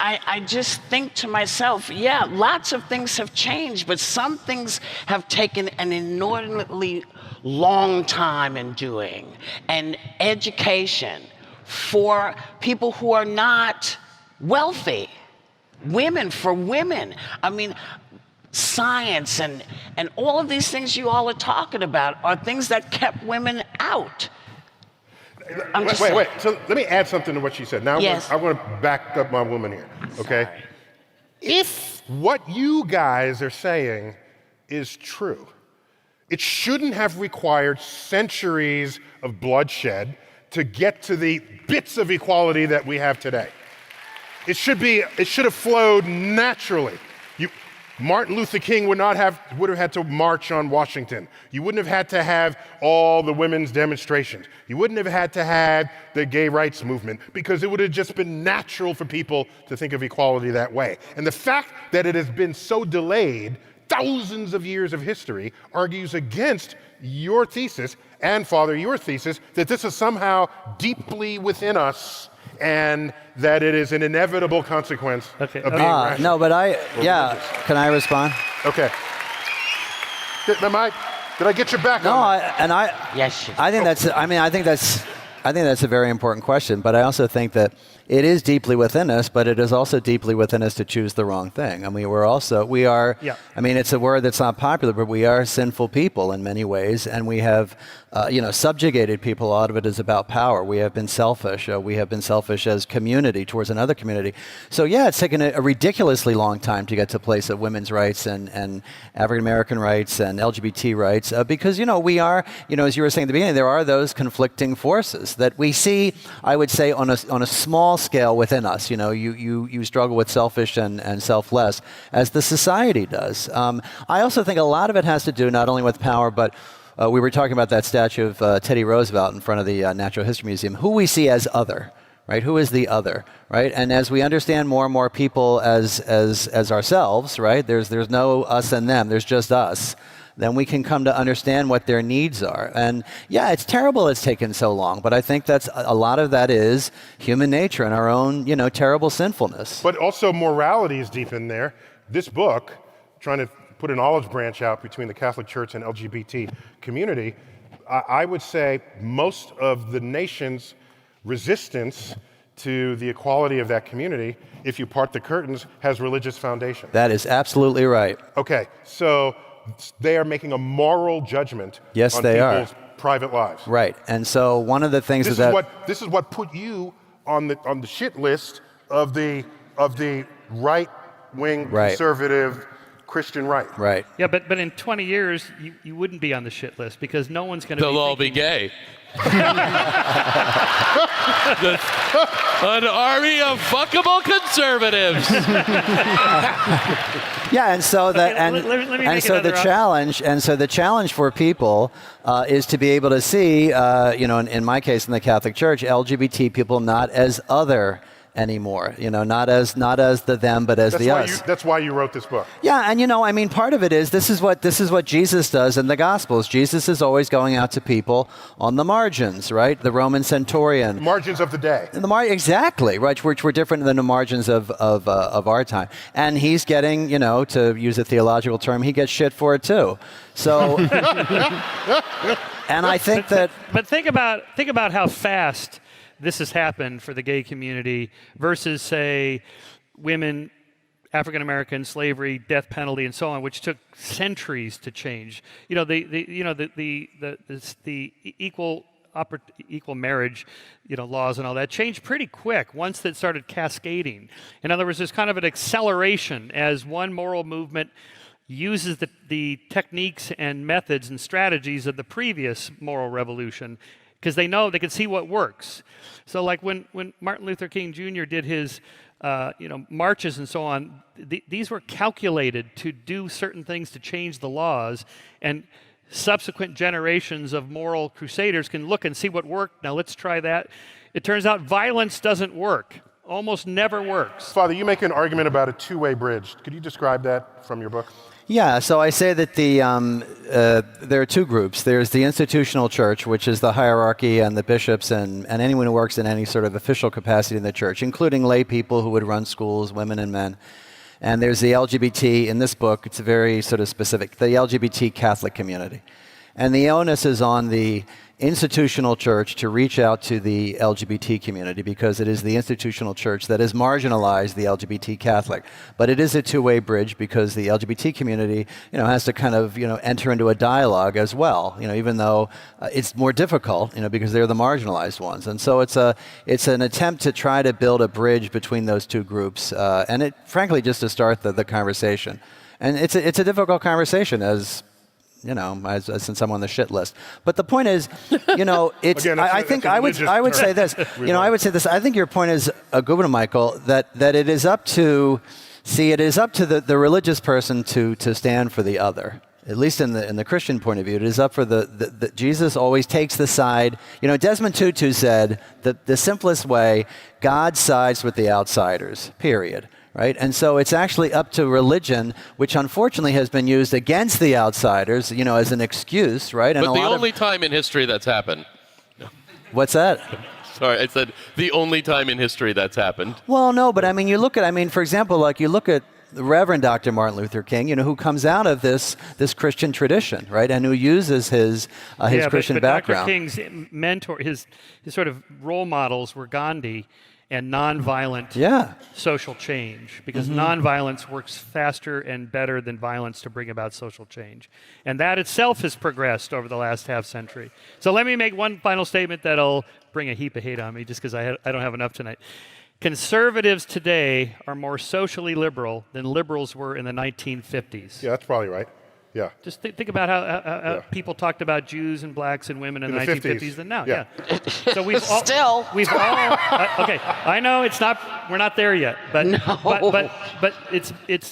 think to myself, yeah, lots of things have changed, but some things have taken an inordinately long time in doing. And education for people who are not wealthy, women for women. I mean, science and all of these things you all are talking about are things that kept women out. Wait. So let me add something to what she said. Now yes. I want to back up my woman here, okay? Sorry. If what you guys are saying is true, it shouldn't have required centuries of bloodshed to get to the bits of equality that we have today. It should have flowed naturally. Martin Luther King would have had to march on Washington. You wouldn't have had to have all the women's demonstrations. You wouldn't have had to have the gay rights movement because it would have just been natural for people to think of equality that way. And the fact that it has been so delayed, thousands of years of history, argues against your thesis, and Father, your thesis, that this is somehow deeply within us and that it is an inevitable consequence of being rational. No, but can I respond? Okay. Did I get you back on that? Yes. I think that's a very important question, but I also think that it is deeply within us, but it is also deeply within us to choose the wrong thing. I mean, I mean, it's a word that's not popular, but we are sinful people in many ways, and we have, subjugated people. A lot of it is about power. We have been selfish. We have been selfish as community towards another community. So yeah, it's taken a ridiculously long time to get to a place of women's rights and African American rights and LGBT rights, because, we are, as you were saying at the beginning, there are those conflicting forces that we see, I would say, on a small scale within us. You struggle with selfish and selfless, as the society does. I also think a lot of it has to do not only with power, but we were talking about that statue of Teddy Roosevelt in front of the Natural History Museum, who we see as other, right? Who is the other, right? And as we understand more and more people as ourselves, right? There's no us and them, there's just us. Then we can come to understand what their needs are. And yeah, it's terrible it's taken so long, but I think that's a lot of that is human nature and our own, terrible sinfulness. But also morality is deep in there. This book, trying to put an olive branch out between the Catholic Church and LGBT community, I would say most of the nation's resistance to the equality of that community, if you part the curtains, has religious foundation. That is absolutely right. Okay, so they are making a moral judgment Yes, on they are. people's private lives. Right. And so one of the things This is what put you on the shit list of the right-wing Right. conservative Christian right. Right. Yeah, but in 20 years, you wouldn't be on the shit list because no one's going to They'll all be gay. An army of fuckable conservatives. Yeah, and so that Okay, and let me and make so the another challenge for people is to be able to see, in my case in the Catholic Church, LGBT people not as other anymore, not as the them, but as the us. That's why you wrote this book. Yeah, and part of it is this is what Jesus does in the Gospels. Jesus is always going out to people on the margins, right? The Roman centurion. Margins of the day. Exactly, right? Which were different than the margins of our time. And he's getting, to use a theological term, he gets shit for it too. So, and I think that. But think about how fast this has happened for the gay community versus, say, women, African American slavery, death penalty, and so on, which took centuries to change. The equal marriage, laws and all that changed pretty quick once that started cascading. In other words, there's kind of an acceleration as one moral movement uses the techniques and methods and strategies of the previous moral revolution, because they know they can see what works. So like when Martin Luther King Jr. did his marches and so on, these were calculated to do certain things to change the laws, and subsequent generations of moral crusaders can look and see what worked. Now let's try that. It turns out violence doesn't work. Almost never works. Father, you make an argument about a two-way bridge. Could you describe that from your book? Yeah, so I say that there are two groups. There's the institutional church, which is the hierarchy and the bishops and anyone who works in any sort of official capacity in the church, including lay people who would run schools, women and men. And there's the LGBT, in this book, it's very sort of specific, the LGBT Catholic community. And the onus is on the institutional church to reach out to the LGBT community, because it is the institutional church that has marginalized the LGBT Catholic. But it is a two-way bridge, because the LGBT community, has to kind of, enter into a dialogue as well, even though it's more difficult, because they're the marginalized ones. And so it's an attempt to try to build a bridge between those two groups, and it, frankly, just to start the conversation. And it's a difficult conversation, since I'm on the shit list. But the point is, it's. Again, I think I would say this. I would say this. I think your point is a good one, Michael. That it is up to, the religious person to stand for the other. At least in the Christian point of view, it is up for the Jesus always takes the side. Desmond Tutu said that the simplest way, God sides with the outsiders. Period. Right? And so it's actually up to religion, which unfortunately has been used against the outsiders, as an excuse, right? And But the only time in history that's happened. What's that? Sorry, I said the only time in history that's happened. Well, no, but for example, you look at the Reverend Dr. Martin Luther King, who comes out of this Christian tradition, right? And who uses his Christian background. Dr. King's mentor, his sort of role models were Gandhi and nonviolent social change, because nonviolence works faster and better than violence to bring about social change. And that itself has progressed over the last half century. So let me make one final statement that'll bring a heap of hate on me, just because I don't have enough tonight. Conservatives today are more socially liberal than liberals were in the 1950s. Yeah, that's probably right. Yeah. Just think about how people talked about Jews and blacks and women in the 1950s than now. Yeah. So we've all okay. I know we're not there yet, but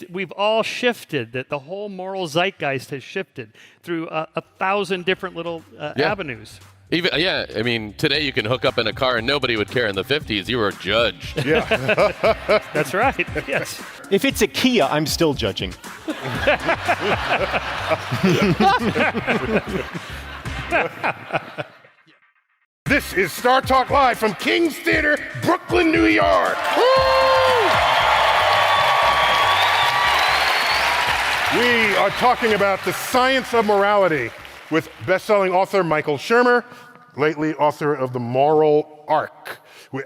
we've all shifted. That the whole moral zeitgeist has shifted through 1,000 different little avenues. Today you can hook up in a car and nobody would care. In the 50s, you were judged. Yeah. That's right. Yes. If it's a Kia, I'm still judging. This is Startalk Live from King's Theater, Brooklyn, New York. Woo! We are talking about the science of morality with best-selling author Michael Shermer, lately author of The Moral Arc.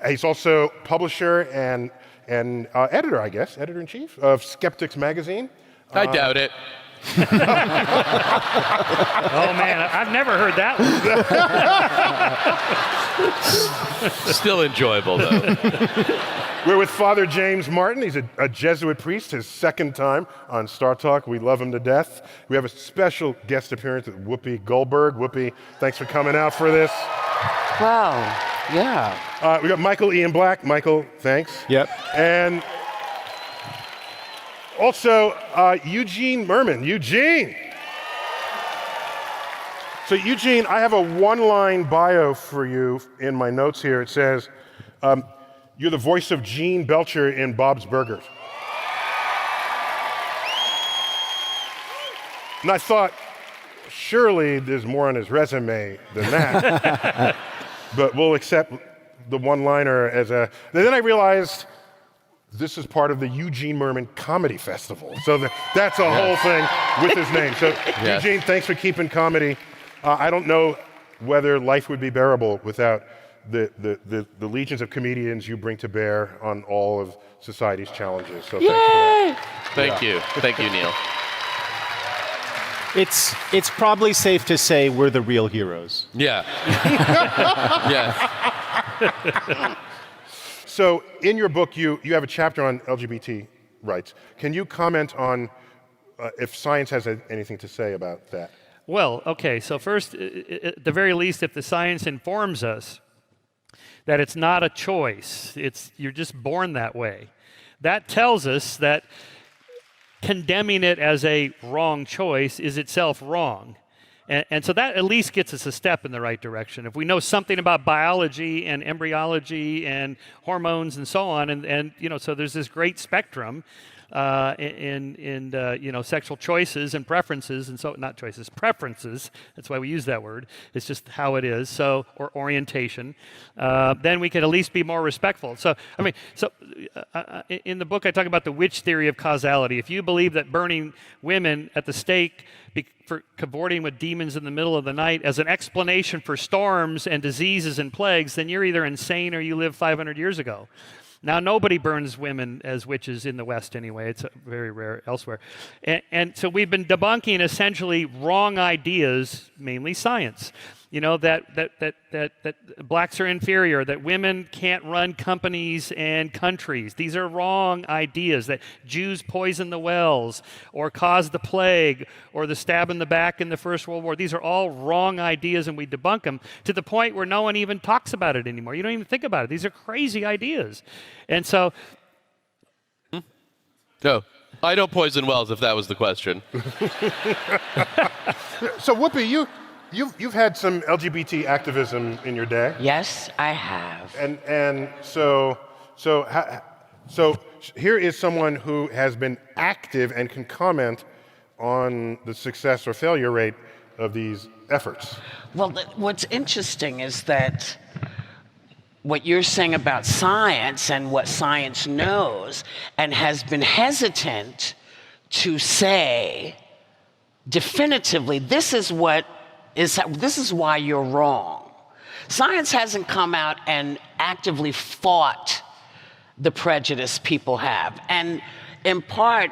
He's also publisher and editor, I guess, editor-in-chief of Skeptics Magazine. I doubt it. Oh man, I've never heard that one. Still enjoyable though. We're with Father James Martin. He's a Jesuit priest, his second time on Startalk. We love him to death. We have a special guest appearance with Whoopi Goldberg. Whoopi, thanks for coming out for this. Wow. Yeah. We got Michael Ian Black. Michael, thanks. Yep. And also Eugene Merman. Eugene. So Eugene, I have a one-line bio for you in my notes here. It says, you're the voice of Gene Belcher in Bob's Burgers. And I thought, surely there's more on his resume than that. But we'll accept the one-liner as a... Then I realized this is part of the Eugene Merman Comedy Festival. So that's a whole thing with his name. So Eugene, thanks for keeping comedy. I don't know whether life would be bearable without the legions of comedians you bring to bear on all of society's challenges. So thanks for that. Thank you. Thank you, Neil. It's probably safe to say we're the real heroes. Yeah. Yes. So in your book, you have a chapter on LGBT rights. Can you comment on if science has anything to say about that? Well, okay, so first, at the very least, if the science informs us that it's not a choice, you're just born that way, that tells us that condemning it as a wrong choice is itself wrong. And so that at least gets us a step in the right direction. If we know something about biology and embryology and hormones and so on, and so there's this great spectrum in sexual choices and preferences, and so not choices, preferences. That's why we use that word. It's just how it is. So, or orientation. Then we can at least be more respectful. So, in the book, I talk about the witch theory of causality. If you believe that burning women at the stake for cavorting with demons in the middle of the night as an explanation for storms and diseases and plagues, then you're either insane or you lived 500 years ago. Now, nobody burns women as witches in the West anyway. It's very rare elsewhere. And so we've been debunking essentially wrong ideas, mainly science. That blacks are inferior, that women can't run companies and countries. These are wrong ideas, that Jews poison the wells or cause the plague or the stab in the back in the First World War. These are all wrong ideas, and we debunk them to the point where no one even talks about it anymore. You don't even think about it. These are crazy ideas. And so... No, I don't poison wells, if that was the question. So Whoopi, You've had some LGBT activism in your day. Yes, I have. And so here is someone who has been active and can comment on the success or failure rate of these efforts. Well, what's interesting is that what you're saying about science and what science knows and has been hesitant to say definitively, this is why you're wrong. Science hasn't come out and actively fought the prejudice people have. And in part,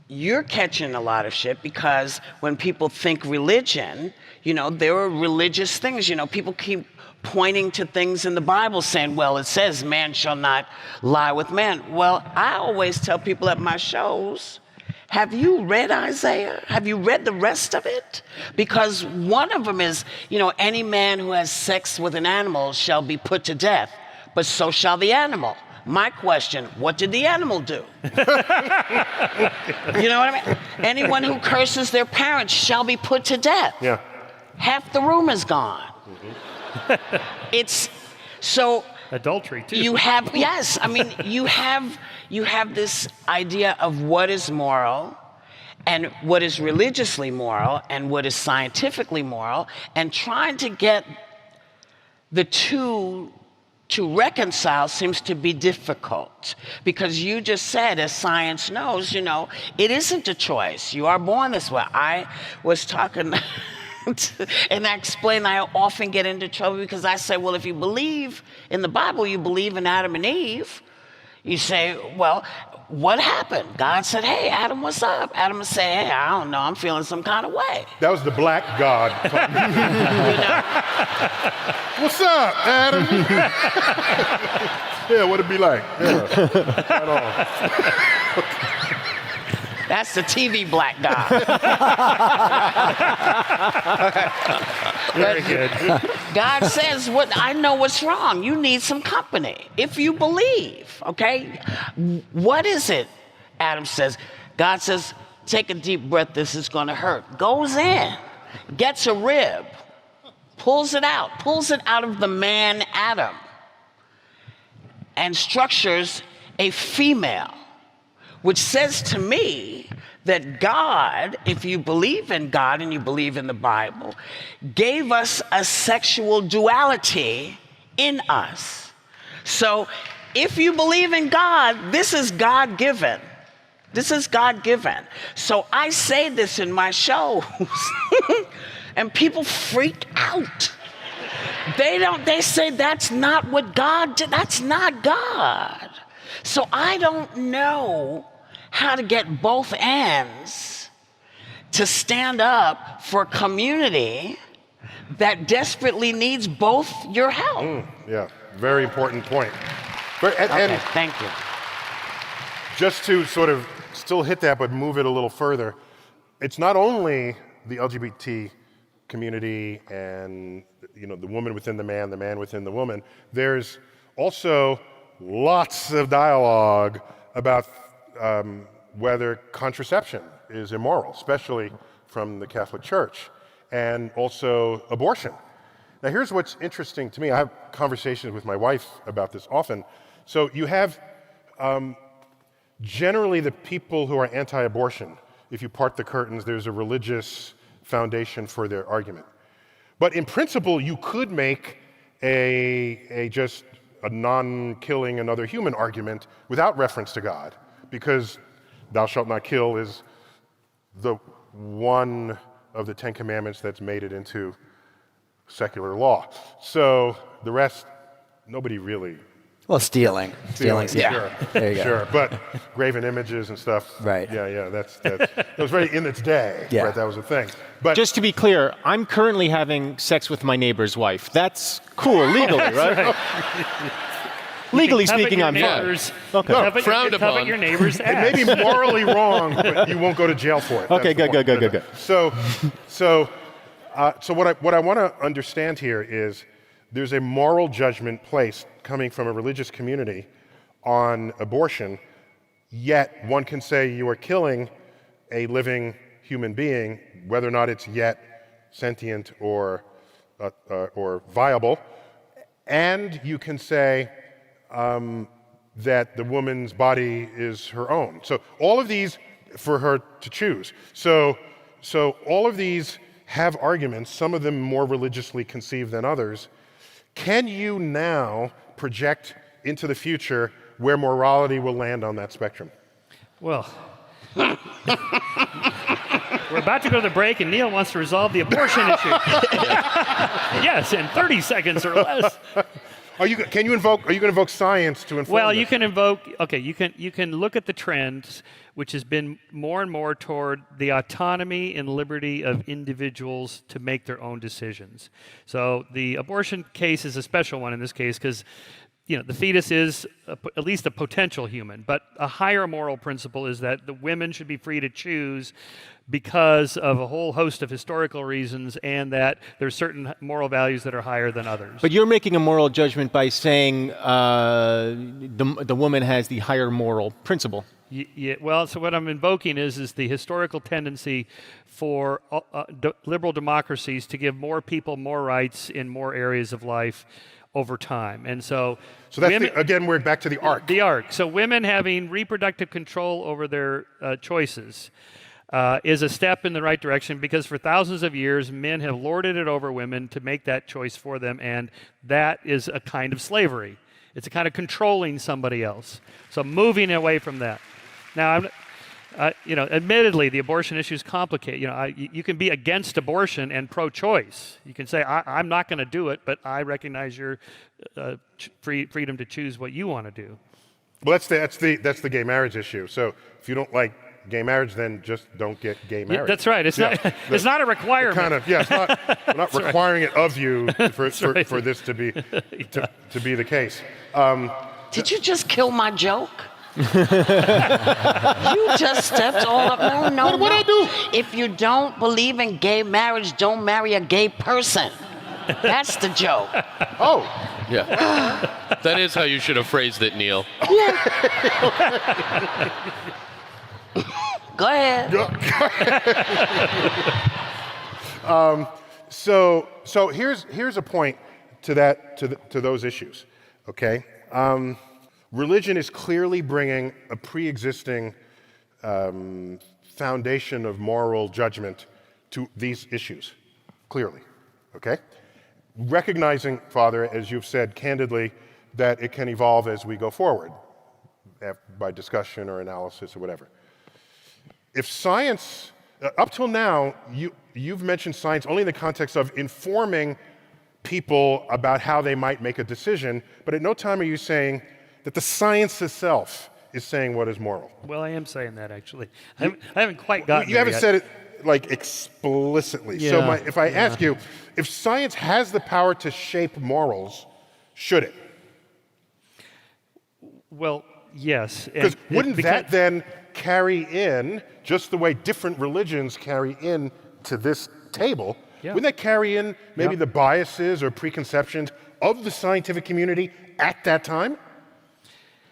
you're catching a lot of shit because when people think religion, there are religious things. People keep pointing to things in the Bible saying, well, it says man shall not lie with man. Well, I always tell people at my shows, have you read Isaiah? Have you read the rest of it? Because one of them is, any man who has sex with an animal shall be put to death, but so shall the animal. My question, what did the animal do? You know what I mean? Anyone who curses their parents shall be put to death. Yeah. Half the room is gone. Mm-hmm. It's so... Adultery, too. You have this idea of what is moral and what is religiously moral and what is scientifically moral, and trying to get the two to reconcile seems to be difficult. Because you just said, as science knows, it isn't a choice. You are born this way. I was talking And I explain I often get into trouble because I say, well, if you believe in the Bible, you believe in Adam and Eve. You say, well, what happened? God said, hey, Adam, what's up? Adam would say, hey, I don't know, I'm feeling some kind of way. That was the black God talking. You know? What's up, Adam? Yeah, what'd it be like? Yeah, right on. That's the TV black guy. Very good. God says, "What I know what's wrong. You need some company. If you believe, okay? What is it?" Adam says. God says, "Take a deep breath. This is going to hurt." Goes in, gets a rib, pulls it out of the man Adam, and structures a female. Which says to me that God, if you believe in God and you believe in the Bible, gave us a sexual duality in us. So if you believe in God, this is God-given. This is God-given. So I say this in my shows, and people freak out. They say that's not what God did. That's not God. So I don't know how to get both ends to stand up for a community that desperately needs both your help. Yeah, very important point. Okay, thank you. Just to sort of still hit that, but move it a little further, it's not only the LGBT community and the woman within the man within the woman. There's also lots of dialogue about whether contraception is immoral, especially from the Catholic Church, and also abortion. Now, here's what's interesting to me. I have conversations with my wife about this often. So you have generally the people who are anti-abortion. If you part the curtains, there's a religious foundation for their argument. But in principle, you could make a non-killing another human argument without reference to God, because thou shalt not kill is the one of the 10 Commandments that's made it into secular law. So the rest, nobody really. Well, stealing. Stealing's, yeah. Sure, There you go. sure. But graven images and stuff. Right. Yeah. That was very in its day. Yeah. Right, that was a thing. But Just to be clear, I'm currently having sex with my neighbor's wife. That's cool legally, right? Legally speaking, I'm fine. Okay. Covet your, Frowned upon. covet your neighbor's it may ass. be morally wrong, but you won't go to jail for it. Okay, That's the good. point. So what I want to understand here is there's a moral judgment placed coming from a religious community on abortion, yet one can say you are killing a living human being, whether or not it's yet sentient or viable, and you can say that the woman's body is her own. So all of these for her to choose. So all of these have arguments, some of them more religiously conceived than others. Can you now project into the future where morality will land on that spectrum? Well, we're about to go to the break, and Neil wants to resolve the abortion issue. Yes, in 30 seconds or less. Are you going to invoke science to inform Well, this? you can invoke. Okay, you can look at the trends, which has been more and more toward the autonomy and liberty of individuals to make their own decisions. So the abortion case is a special one in this case because the fetus is at least a potential human, but a higher moral principle is that the women should be free to choose because of a whole host of historical reasons, and that there's certain moral values that are higher than others. But you're making a moral judgment by saying the woman has the higher moral principle. Yeah, well, so what I'm invoking is the historical tendency for liberal democracies to give more people more rights in more areas of life over time. And so that's women, again, we're back to the arc. The arc. So women having reproductive control over their choices is a step in the right direction, because for thousands of years, men have lorded it over women to make that choice for them, and that is a kind of slavery. It's a kind of controlling somebody else. So moving away from that. Now, Admittedly, the abortion issue is complicated. You can be against abortion and pro-choice. You can say, I'm not going to do it, but I recognize your freedom to choose what you want to do. Well, that's the gay marriage issue. So if you don't like gay marriage, then just don't get gay marriage. That's right. It's not a requirement. It's not. We're not requiring it of you for this to be the case. Did you just kill my joke? You just stepped all up. No. What I do? If you don't believe in gay marriage, don't marry a gay person. That's the joke. Oh. Yeah. That is how you should have phrased it, Neil. Go ahead. So here's a point to those issues. Okay. Religion is clearly bringing a pre-existing foundation of moral judgment to these issues, clearly, okay? Recognizing, Father, as you've said candidly, that it can evolve as we go forward by discussion or analysis or whatever. If science, up till now, you've mentioned science only in the context of informing people about how they might make a decision, but at no time are you saying that the science itself is saying what is moral. Well, I am saying that, actually. I haven't quite gotten You haven't yet. said it like explicitly. Yeah, So if I ask you, if science has the power to shape morals, should it? Well, yes. Because wouldn't that then carry in, just the way different religions carry in to this table, wouldn't that carry in maybe the biases or preconceptions of the scientific community at that time?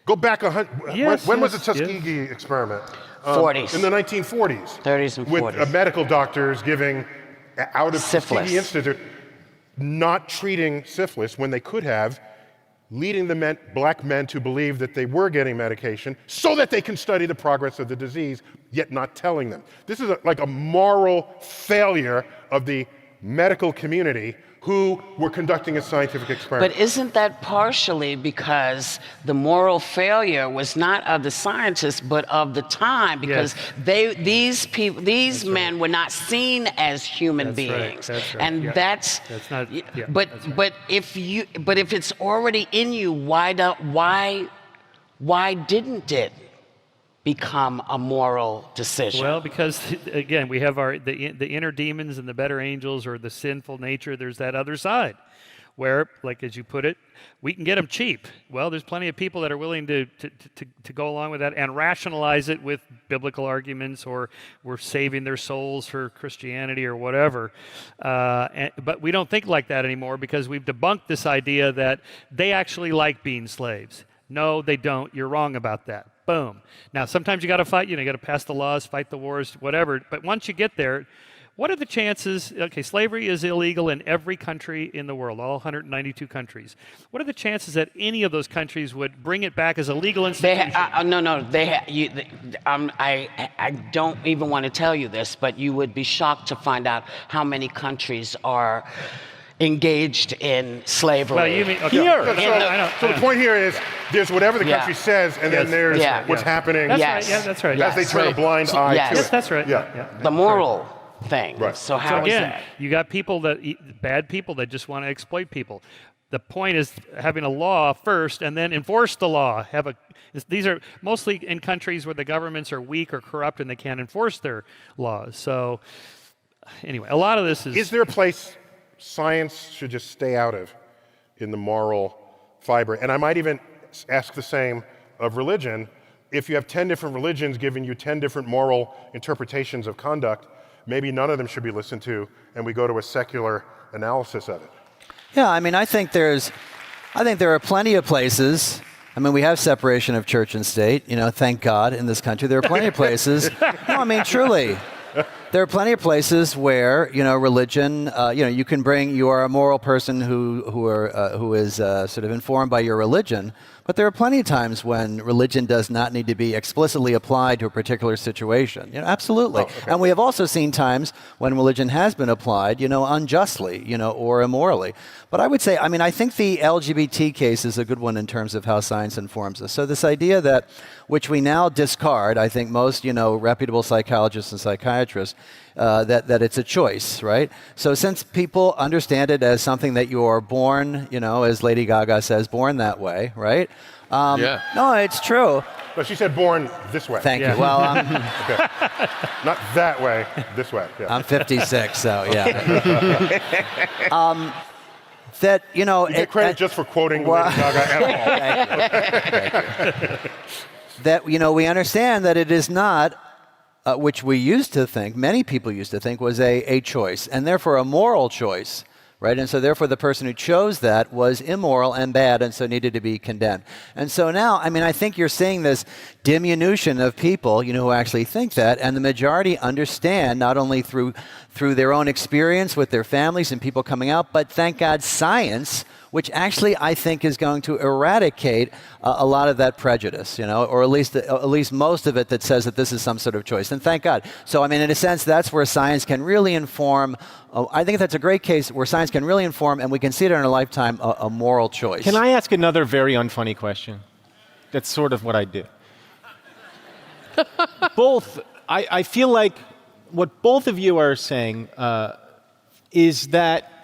Go back when was the Tuskegee experiment? 40s. In the 1940s. 30s and 40s. With medical doctors giving out of Syphilis. Tuskegee Institute, not treating syphilis when they could have, leading the black men to believe that they were getting medication so that they can study the progress of the disease, yet not telling them. This is like a moral failure of the medical community who were conducting a scientific experiment. But isn't that partially because the moral failure was not of the scientists, but of the time? Because these men were not seen as human beings, That's right. and that's not. But if it's already in you, why didn't it become a moral decision? Well, because again, we have the inner demons and the better angels, or the sinful nature. There's that other side, where, like as you put it, we can get them cheap. Well, there's plenty of people that are willing to go along with that and rationalize it with biblical arguments, or we're saving their souls for Christianity or whatever. But we don't think like that anymore, because we've debunked this idea that they actually like being slaves. No, they don't. You're wrong about that. Boom. Now, sometimes you got to fight, you got to pass the laws, fight the wars, whatever. But once you get there, what are the chances? Okay, slavery is illegal in every country in the world, all 192 countries. What are the chances that any of those countries would bring it back as a legal institution? I don't even want to tell you this, but you would be shocked to find out how many countries are engaged in slavery. Well, you mean here? So the point here is, there's whatever the country says, and then there's what's happening. That's right. Yeah, that's right. As they turn a blind eye to Yes, it. That's right. The moral thing. Right. So how is Again, that? you got bad people that just want to exploit people. The point is having a law first and then enforce the law. These are mostly in countries where the governments are weak or corrupt and they can't enforce their laws. So anyway, a lot of this is... Is there a place science should just stay out of in the moral fiber? And I might even ask the same of religion. If you have 10 different religions giving you 10 different moral interpretations of conduct, maybe none of them should be listened to, and we go to a secular analysis of it. Yeah, I mean, I think there are plenty of places. I mean, we have separation of church and state, thank God in this country. There are plenty of places. No, I mean, truly. There are plenty of places where religion. You are a moral person who is sort of informed by your religion. But there are plenty of times when religion does not need to be explicitly applied to a particular situation. Absolutely. And we have also seen times when religion has been applied, unjustly, or immorally. But I would say, I think the LGBT case is a good one in terms of how science informs us. So this idea that, which we now discard, I think most, reputable psychologists and psychiatrists, that it's a choice, right? So since people understand it as something that you are born, as Lady Gaga says, born that way, right? Yeah. No, it's true. But she said born this way. Thank you. Well, Okay. Not that way, this way. Yeah. I'm 56, so yeah. You get credit just for quoting Lady Gaga at all. That, we understand that it is not, which we used to think, many people used to think, was a choice, and therefore a moral choice, right? And so therefore the person who chose that was immoral and bad, and so needed to be condemned. And so now, I think you're seeing this diminution of people, who actually think that, and the majority understand, not only through their own experience with their families and people coming out, but thank God science, which actually I think is going to eradicate a lot of that prejudice, or at least most of it that says that this is some sort of choice. And thank God. So, in a sense, that's where science can really inform. I think that's a great case where science can really inform, and we can see it in our lifetime, a moral choice. Can I ask another very unfunny question? That's sort of what I do. I feel like what both of you are saying is that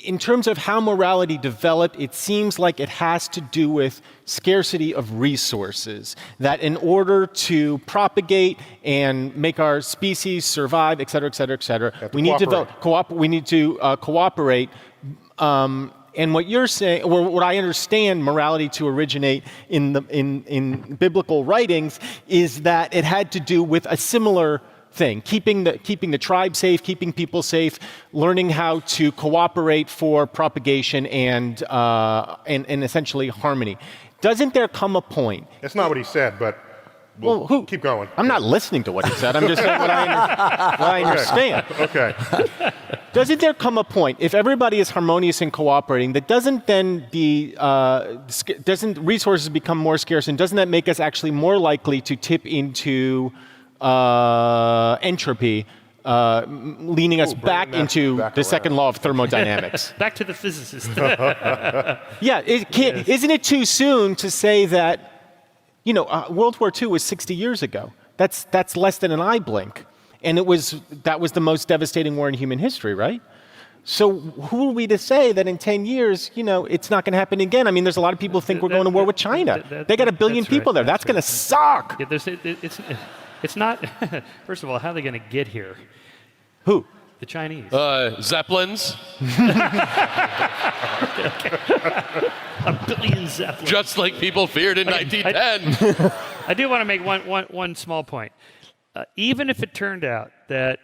in terms of how morality developed, it seems like it has to do with scarcity of resources. That in order to propagate and make our species survive, et cetera, et cetera, et cetera, we need to cooperate. And what you're saying, or what I understand morality to originate in biblical writings, is that it had to do with a similar thing, keeping the tribe safe, keeping people safe, learning how to cooperate for propagation and essentially harmony. Doesn't there come a point? That's not what he said, but we'll keep going. I'm not listening to what he said. I'm just saying what I understand. Okay. Doesn't there come a point, if everybody is harmonious and cooperating, that doesn't resources become more scarce, and doesn't that make us actually more likely to tip into entropy, leaning us back into the second law of thermodynamics? Back to the physicist. Yeah, isn't it too soon to say that, World War II was 60 years ago. That's less than an eye blink. And that was the most devastating war in human history, right? So who are we to say that in 10 years, it's not going to happen again? There's a lot of people who think we're going to war with China. They got 1 billion people there. That's going to suck. Yeah, it's not. First of all, how are they going to get here? Who? The Chinese. Zeppelins. Okay. 1 billion Zeppelins. Just like people feared in 1910. I do want to make one small point. Even if it turned out that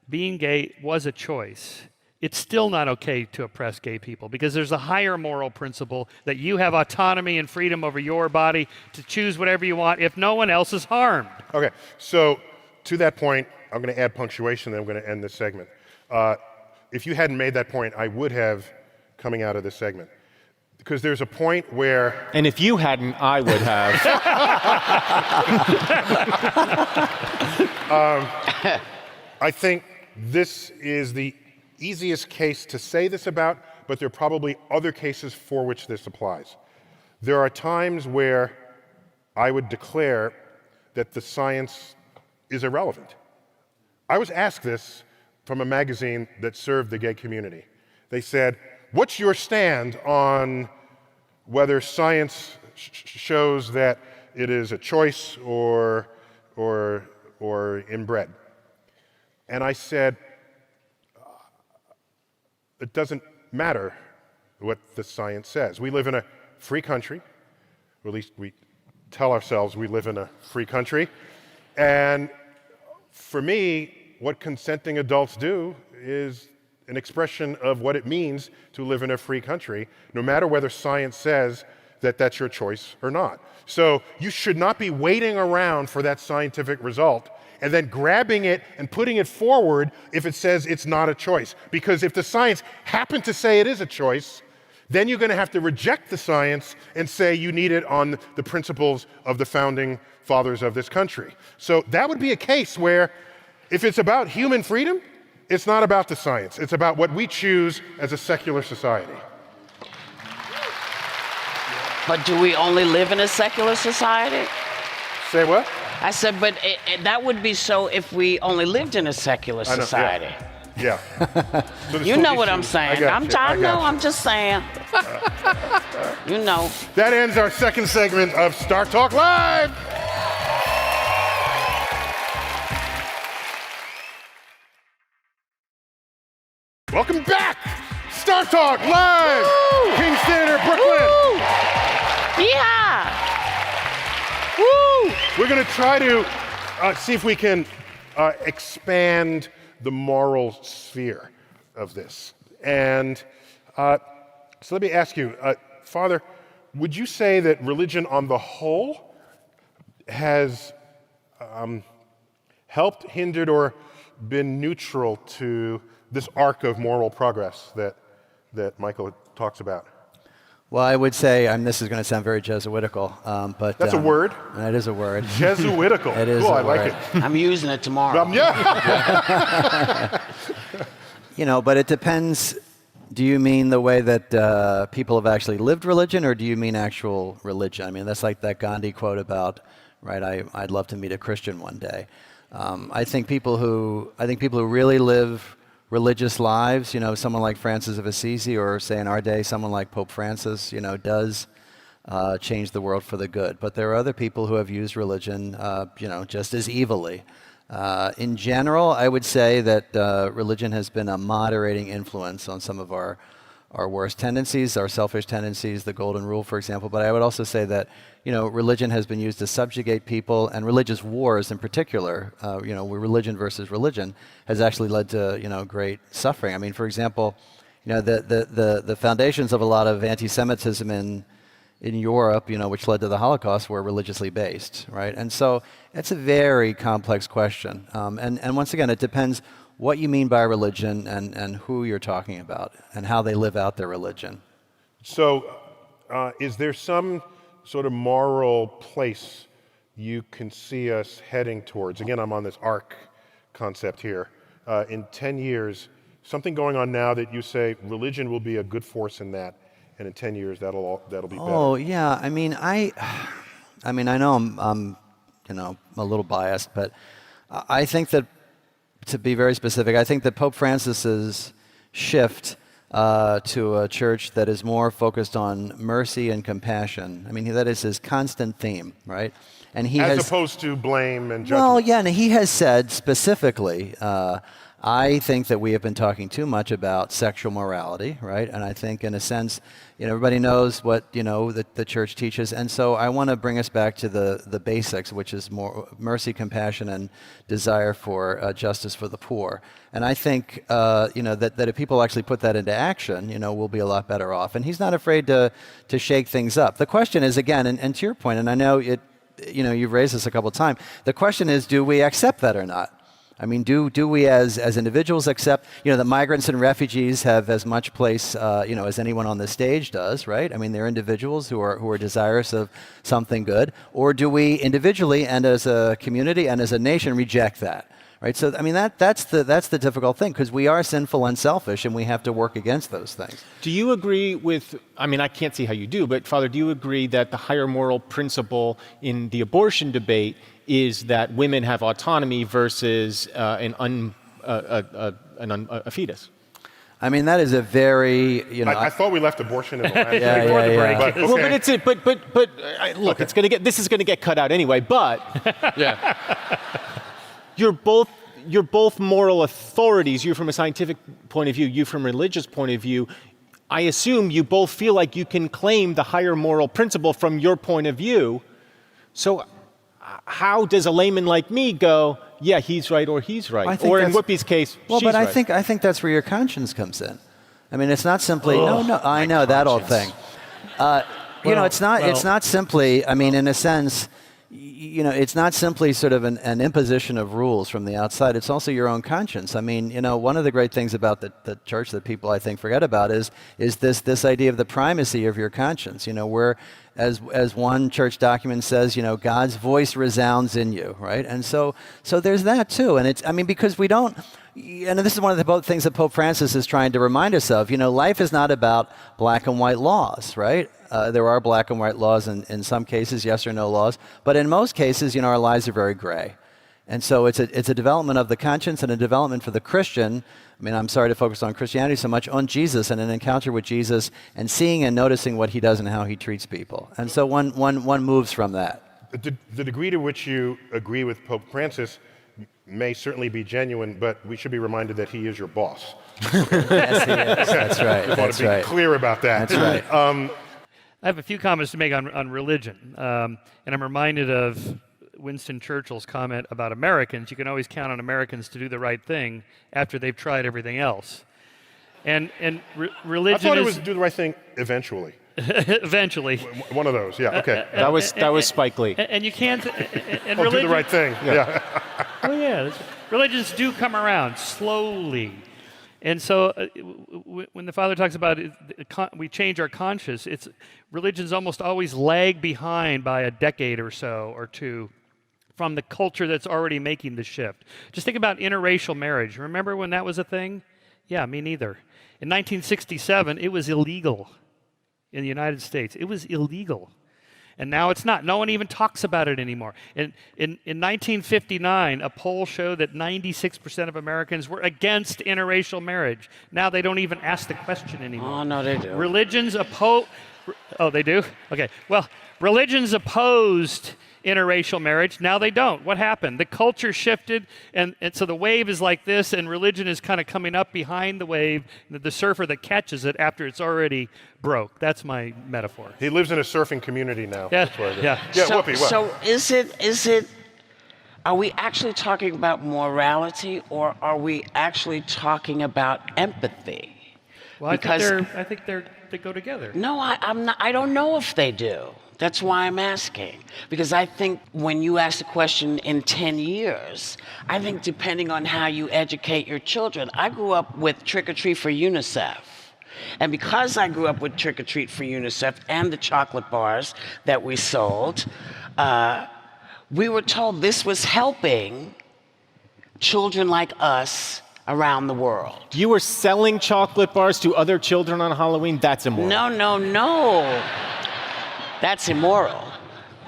being gay was a choice, it's still not okay to oppress gay people, because there's a higher moral principle that you have autonomy and freedom over your body to choose whatever you want if no one else is harmed. Okay, so to that point, I'm going to add punctuation, then I'm going to end this segment. If you hadn't made that point, I would have coming out of this segment. Because there's a point where... And if you hadn't, I would have. I think this is the easiest case to say this about, but there are probably other cases for which this applies. There are times where I would declare that the science is irrelevant. I was asked this from a magazine that served the gay community. They said, what's your stand on whether science shows that it is a choice or inbred? And I said, it doesn't matter what the science says. We live in a free country, or at least we tell ourselves we live in a free country. And for me, what consenting adults do is an expression of what it means to live in a free country, no matter whether science says that that's your choice or not. So you should not be waiting around for that scientific result and then grabbing it and putting it forward if it says it's not a choice. Because if the science happened to say it is a choice, then you're going to have to reject the science and say you need it on the principles of the founding fathers of this country. So that would be a case where if it's about human freedom, it's not about the science. It's about what we choose as a secular society. But do we only live in a secular society? Say what? I said, but that would be so if we only lived in a secular society. Yeah. So You know what I'm saying. I'm just saying. You know. That ends our second segment of Startalk Live. Welcome back. Startalk Live. Woo! King Theater, Brooklyn. Woo! Yeah. Woo! We're going to try to see if we can expand the moral sphere of this. And so let me ask you, Father, would you say that religion on the whole has helped, hindered, or been neutral to this arc of moral progress that Michael talks about? Well, I would say, this is going to sound very Jesuitical, but... That's a word? It is a word. Jesuitical. It is cool, a I like word. it. I'm using it tomorrow. Yeah. But it depends. Do you mean the way that people have actually lived religion, or do you mean actual religion? I mean, that's like that Gandhi quote about, right, I'd love to meet a Christian one day. I think people who really live religious lives, someone like Francis of Assisi, or say in our day, someone like Pope Francis, does change the world for the good. But there are other people who have used religion, just as evilly. In general, I would say that religion has been a moderating influence on some of our worst tendencies, our selfish tendencies, the golden rule, for example. But I would also say that, religion has been used to subjugate people, and religious wars in particular, religion versus religion, has actually led to, great suffering. I mean, for example, the foundations of a lot of anti-Semitism in Europe, which led to the Holocaust, were religiously based, right? And so it's a very complex question. And once again, it depends what you mean by religion and who you're talking about and how they live out their religion. So is there some sort of moral place you can see us heading towards? Again, I'm on this arc concept here. In 10 years, something going on now that you say religion will be a good force in that, and in 10 years that'll be better. Oh yeah, I know I'm a little biased, but I think that, to be very specific, I think that Pope Francis's shift to a church that is more focused on mercy and compassion. I mean, that is his constant theme, right? And as opposed to blame and judgment. Well, yeah, and he has said specifically, I think that we have been talking too much about sexual morality, right? And I think, in a sense, everybody knows what the church teaches, and so I want to bring us back to the basics, which is more mercy, compassion, and desire for justice for the poor. And I think that if people actually put that into action, we'll be a lot better off. And he's not afraid to shake things up. The question is, again, and to your point, and I know you've raised this a couple of times. The question is, do we accept that or not? I mean, do we as individuals accept, that migrants and refugees have as much place, as anyone on the stage does, right? I mean, they're individuals who are desirous of something good. Or do we individually and as a community and as a nation reject that, right? So, I mean, that's the difficult thing, because we are sinful and selfish, and we have to work against those things. Do you agree with, I can't see how you do, but Father, do you agree that the higher moral principle in the abortion debate is that women have autonomy versus a fetus? I mean, that is a very, I thought we left abortion in the last before the break. But, okay. Well, look, this is going to get cut out anyway. But Yeah. you're both moral authorities. You from a scientific point of view, you from a religious point of view. I assume you both feel like you can claim the higher moral principle from your point of view. So how does a layman like me go, yeah, he's right or he's right? Or in Whoopi's case, well, she's but I right. think that's where your conscience comes in. I mean, it's not simply I know that old thing. It's not simply. I mean, in a sense, it's not simply sort of an imposition of rules from the outside. It's also your own conscience. I mean, one of the great things about the church that people, I think, forget about is this idea of the primacy of your conscience. Where, as one church document says, God's voice resounds in you, right? And so there's that too. And because we don't. And this is one of the things that Pope Francis is trying to remind us of. Life is not about black and white laws, right? There are black and white laws in some cases, yes or no laws. But in most cases, our lives are very gray. And so it's a development of the conscience and a development for the Christian. I'm sorry to focus on Christianity so much, on Jesus and an encounter with Jesus and seeing and noticing what he does and how he treats people. And so one moves from that. The degree to which you agree with Pope Francis may certainly be genuine, but we should be reminded that he is your boss. Yes, he is. That's right. I want to be clear about that. That's right. I have a few comments to make on religion, and I'm reminded of Winston Churchill's comment about Americans. You can always count on Americans to do the right thing after they've tried everything else. And religion I thought it was do the right thing eventually. Eventually. One of those, yeah, okay. That was Spike Lee. And you can't. And do religion, the right thing, yeah. Oh yeah, religions do come around slowly. And so when the Father talks about we change our conscience, religions almost always lag behind by a decade or so or two from the culture that's already making the shift. Just think about interracial marriage. Remember when that was a thing? Yeah, me neither. In 1967, it was illegal in the United States. It was illegal. And now it's not. No one even talks about it anymore. In 1959, a poll showed that 96% of Americans were against interracial marriage. Now they don't even ask the question anymore. Oh, no, they do. Religions oppose... Oh, they do? Okay. Well, religions opposed interracial marriage. Now they don't. What happened? The culture shifted, and so the wave is like this, and religion is kind of coming up behind the wave, the surfer that catches it after it's already broke. That's my metaphor. He lives in a surfing community now. Yeah, That's what it is. yeah. Yeah, So, Whoopi, what? so is it, are we actually talking about morality, or are we actually talking about empathy? Well, I think they go together. No, I'm not. I don't know if they do. That's why I'm asking. Because I think when you ask the question in 10 years, I think depending on how you educate your children, I grew up with Trick or Treat for UNICEF. And because I grew up with Trick or Treat for UNICEF and the chocolate bars that we sold, we were told this was helping children like us around the world. You were selling chocolate bars to other children on Halloween? That's immoral. No. That's immoral.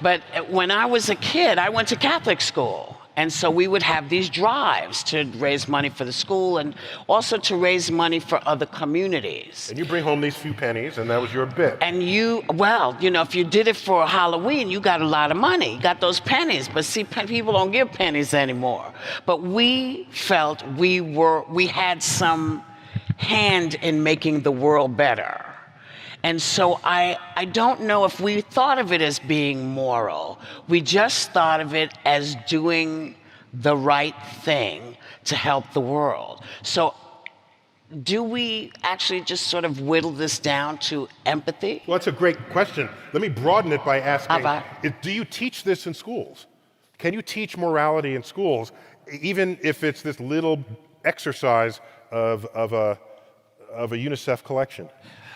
But when I was a kid, I went to Catholic school. And so we would have these drives to raise money for the school and also to raise money for other communities. And you bring home these few pennies, and that was your bit. And if you did it for Halloween, you got a lot of money. You got those pennies. But see, people don't give pennies anymore. But we felt we had some hand in making the world better. And so I don't know if we thought of it as being moral. We just thought of it as doing the right thing to help the world. So do we actually just sort of whittle this down to empathy? Well, that's a great question. Let me broaden it by asking, How do you teach this in schools? Can you teach morality in schools, even if it's this little exercise of a UNICEF collection?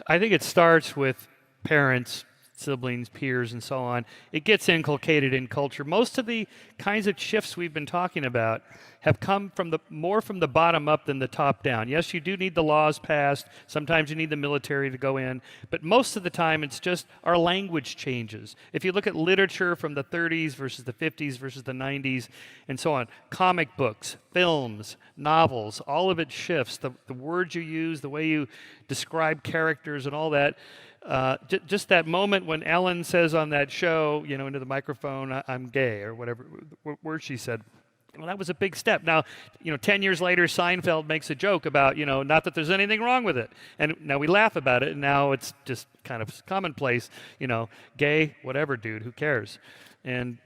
I think it starts with parents, siblings, peers, and so on. It gets inculcated in culture. Most of the kinds of shifts we've been talking about have come more from the bottom up than the top down. Yes, you do need the laws passed. Sometimes you need the military to go in. But most of the time, it's just our language changes. If you look at literature from the 30s versus the 50s versus the 90s and so on, comic books, films, novels, all of it shifts. The words you use, the way you describe characters and all that. Just that moment when Ellen says on that show, into the microphone, I'm gay, or whatever word she said. Well, that was a big step. Now, 10 years later, Seinfeld makes a joke about, not that there's anything wrong with it. And now we laugh about it, and now it's just kind of commonplace, gay, whatever, dude, who cares? And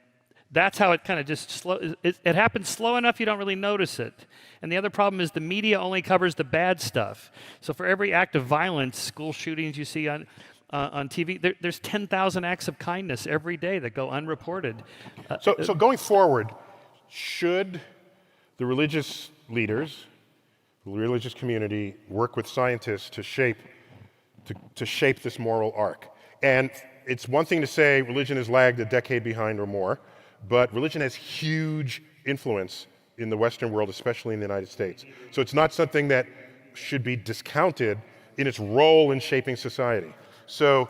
that's how it kind of just it happens slow enough you don't really notice it. And the other problem is the media only covers the bad stuff. So for every act of violence, school shootings you see on, on TV. There's 10,000 acts of kindness every day that go unreported. So going forward, should the religious leaders, the religious community, work with scientists to shape this moral arc? And it's one thing to say religion has lagged a decade behind or more, but religion has huge influence in the Western world, especially in the United States. So it's not something that should be discounted in its role in shaping society. So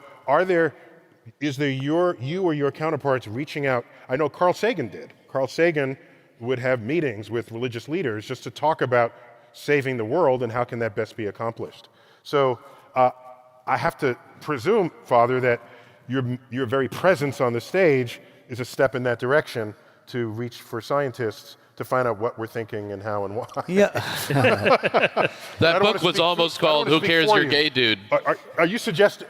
is there you or your counterparts reaching out? I know Carl Sagan did. Carl Sagan would have meetings with religious leaders just to talk about saving the world and how can that best be accomplished. So I have to presume, Father, that your very presence on the stage is a step in that direction to reach for scientists to find out what we're thinking and how and why. Yeah. That book was almost called "Who Cares You're Gay, Dude." Are you suggesting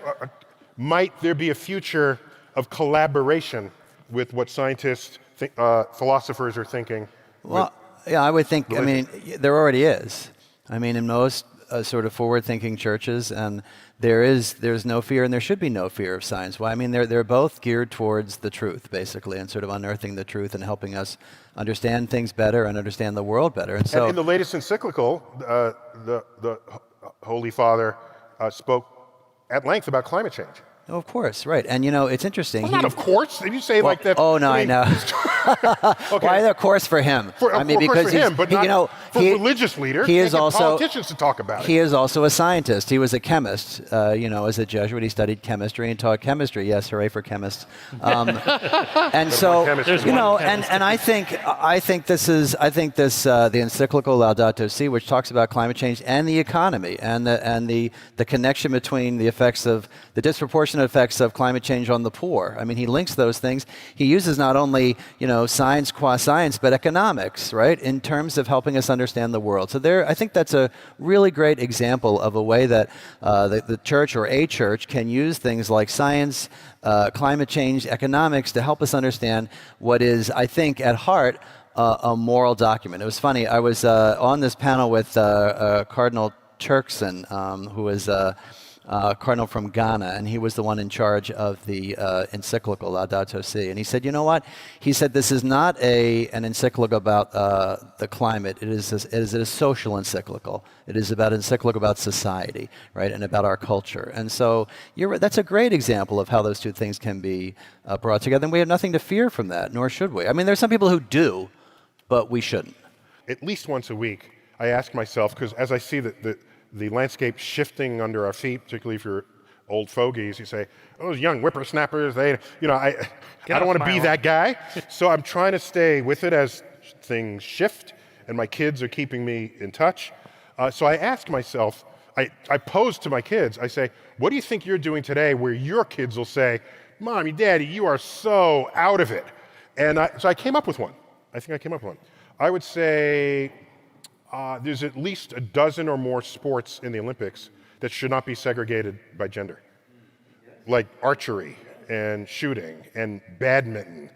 might there be a future of collaboration with what scientists, philosophers are thinking? Well, yeah, I would think. I mean, there already is. I mean, in most sort of forward-thinking churches, and there's no fear, and there should be no fear of science. Why? I mean, they're both geared towards the truth, basically, and sort of unearthing the truth and helping us understand things better and understand the world better. And so, in the latest encyclical, the Holy Father spoke at length about climate change. oh, of course, right. And it's interesting. Well, not of course. If you say like that. Oh no, I know. Okay. Why of course for him? Because for him, but not for religious leader. He is also politicians to talk about it. He is also a scientist. He was a chemist. As a Jesuit, he studied chemistry and taught chemistry. Yes, hooray for chemists. And so, and I think this the encyclical Laudato Si, which talks about climate change and the economy and the connection between the effects of the disproportionate effects of climate change on the poor. I mean, he links those things. He uses not only science qua science, but economics, right, in terms of helping us understand the world. So I think that's a really great example of a way that the church or a church can use things like science, climate change, economics to help us understand what is, I think, at heart, a moral document. It was funny. I was on this panel with Cardinal Turkson, who is cardinal from Ghana, and he was the one in charge of the encyclical Laudato Si. And he said, you know what? He said, this is not an encyclical about the climate. It is a social encyclical. It is about encyclical about society, right, and about our culture. And so that's a great example of how those two things can be brought together. And we have nothing to fear from that, nor should we. I mean, there's some people who do, but we shouldn't. At least once a week, I ask myself, because as I see the landscape shifting under our feet, particularly if you're old fogies, you say, those young whippersnappers, I don't want to be that guy. So I'm trying to stay with it as things shift, and my kids are keeping me in touch. So I ask myself, I pose to my kids, I say, what do you think you're doing today where your kids will say, Mommy, Daddy, you are so out of it? And so I came up with one. I think I came up with one. I would say, there's at least a dozen or more sports in the Olympics that should not be segregated by gender, like archery and shooting and badminton,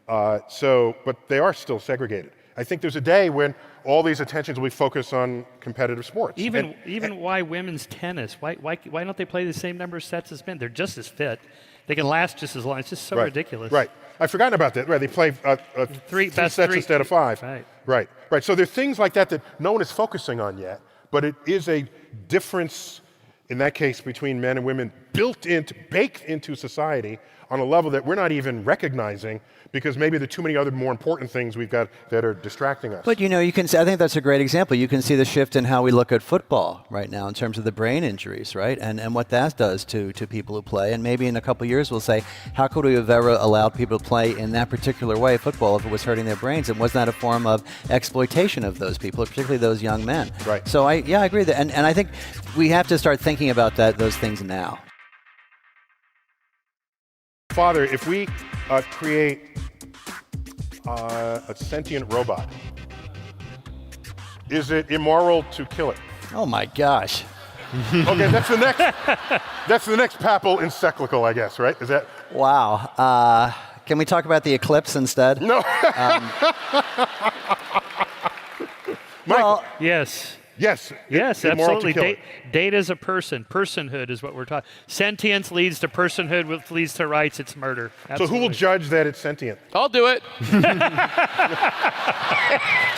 but they are still segregated. I think there's a day when all these attentions will be focused on competitive sports. Even why women's tennis? Why don't they play the same number of sets as men? They're just as fit. They can last just as long. It's just so ridiculous. Right. I've forgotten about that. Right. They play three sets instead of 5. Right. So there are things like that no one is focusing on yet, but it is a difference in that case between men and women baked into society on a level that we're not even recognizing because maybe there are too many other more important things we've got that are distracting us. But you can see, I think that's a great example. You can see the shift in how we look at football right now in terms of the brain injuries, right? And what that does to people who play. And maybe in a couple of years we'll say, how could we have ever allowed people to play in that particular way, football, if it was hurting their brains? And was that a form of exploitation of those people, particularly those young men? Right. So I agree with that. And I think we have to start thinking about those things now. Father, if we create a sentient robot, is it immoral to kill it? Oh my gosh. Okay, that's the next papal encyclical, I guess, right? Is that? Wow. Can we talk about the eclipse instead? No. Well, yes. Yes. Yes, immoral to absolutely. kill it. Data is a person. Personhood is what we're talking. Sentience leads to personhood, which leads to rights. It's murder. So who will Absolutely. judge that it's sentient? I'll do it.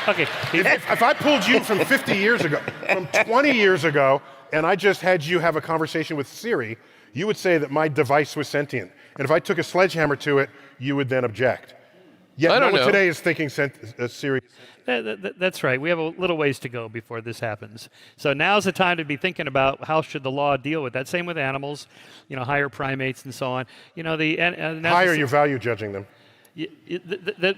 Okay. If I pulled you from 50 years ago, from 20 years ago, and I just had you have a conversation with Siri, you would say that my device was sentient. And if I took a sledgehammer to it, you would then object. Yet I no don't one know. today is thinking Siri. That's right. We have a little ways to go before this happens. So now's the time to be thinking about how should the law deal with that. Same with animals, higher primates and so on. Higher, you value judging them.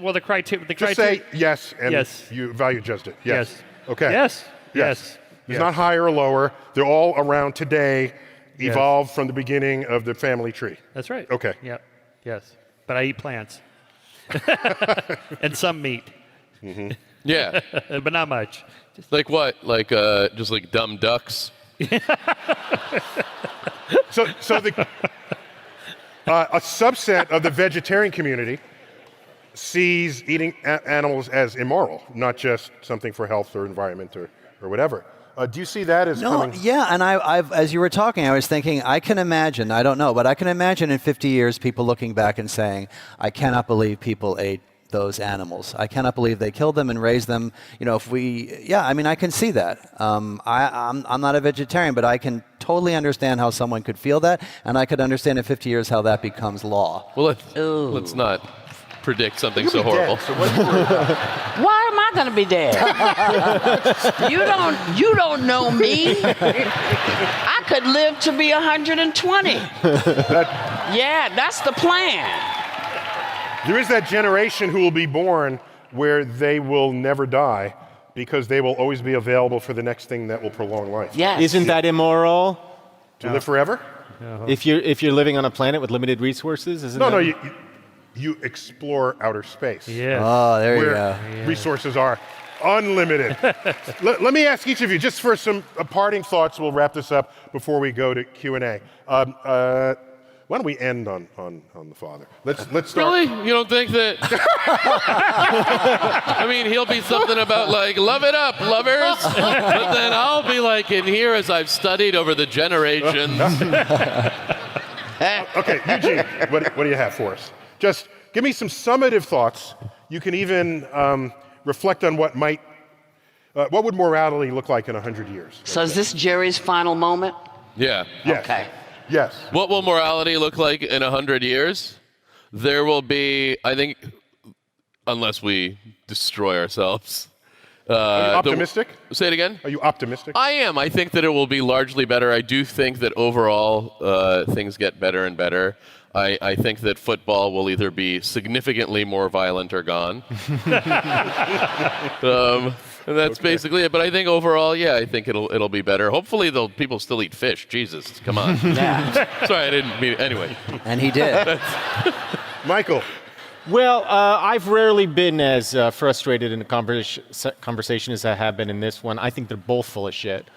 Well, the criteria. Just say yes, and Yes. you value judged it. Yes. Yes. Okay. Yes. Yes. It's Yes. not higher or lower. They're all around today, evolved from the beginning of the family tree. That's right. Okay. Yeah. Yes. But I eat plants. And some meat, Yeah. but not much. Like what? Like just like dumb ducks. So the a subset of the vegetarian community sees eating animals as immoral, not just something for health or environment or whatever. Do you see that as No, coming? yeah, and I've, as you were talking, I was thinking, I can imagine, I don't know, but I can imagine in 50 years people looking back and saying, I cannot believe people ate those animals. I cannot believe they killed them and raised them. I can see that. I'm not a vegetarian, but I can totally understand how someone could feel that, and I could understand in 50 years how that becomes law. Well, let's not predict something so horrible. Dead, so what are you worried about? Why am I gonna be dead? You don't know me. I could live to be 120. Yeah, that's the plan. There is that generation who will be born where they will never die because they will always be available for the next thing that will prolong life. Yes. Isn't that immoral? To live forever? If you're living on a planet with limited resources, isn't No, that? no, you explore outer space. Yeah. Oh, there you Where go. resources are unlimited. Let me ask each of you, just for some parting thoughts, we'll wrap this up before we go to Q&A. Why don't we end on the father? Let's start. Really? You don't think that? I mean, he'll be something about like, love it up, lovers. But then I'll be like, in here as I've studied over the generations. Okay, Eugene, what do you have for us? Just give me some summative thoughts. You can even reflect on what would morality look like in 100 years? So is this Jerry's final moment? Yeah. Yes. Okay. Yes. What will morality look like in 100 years? There will be, I think, unless we destroy ourselves. Are you optimistic? Say it again? Are you optimistic? I am. I think that it will be largely better. I do think that overall things get better and better. I think that football will either be significantly more violent or gone. And that's basically it. But I think overall, yeah, I think it'll be better. Hopefully, people still eat fish. Jesus, come on. Yeah. Sorry, I didn't mean anyway. And he did. Michael. Well, I've rarely been as frustrated in a conversation as I have been in this one. I think they're both full of shit.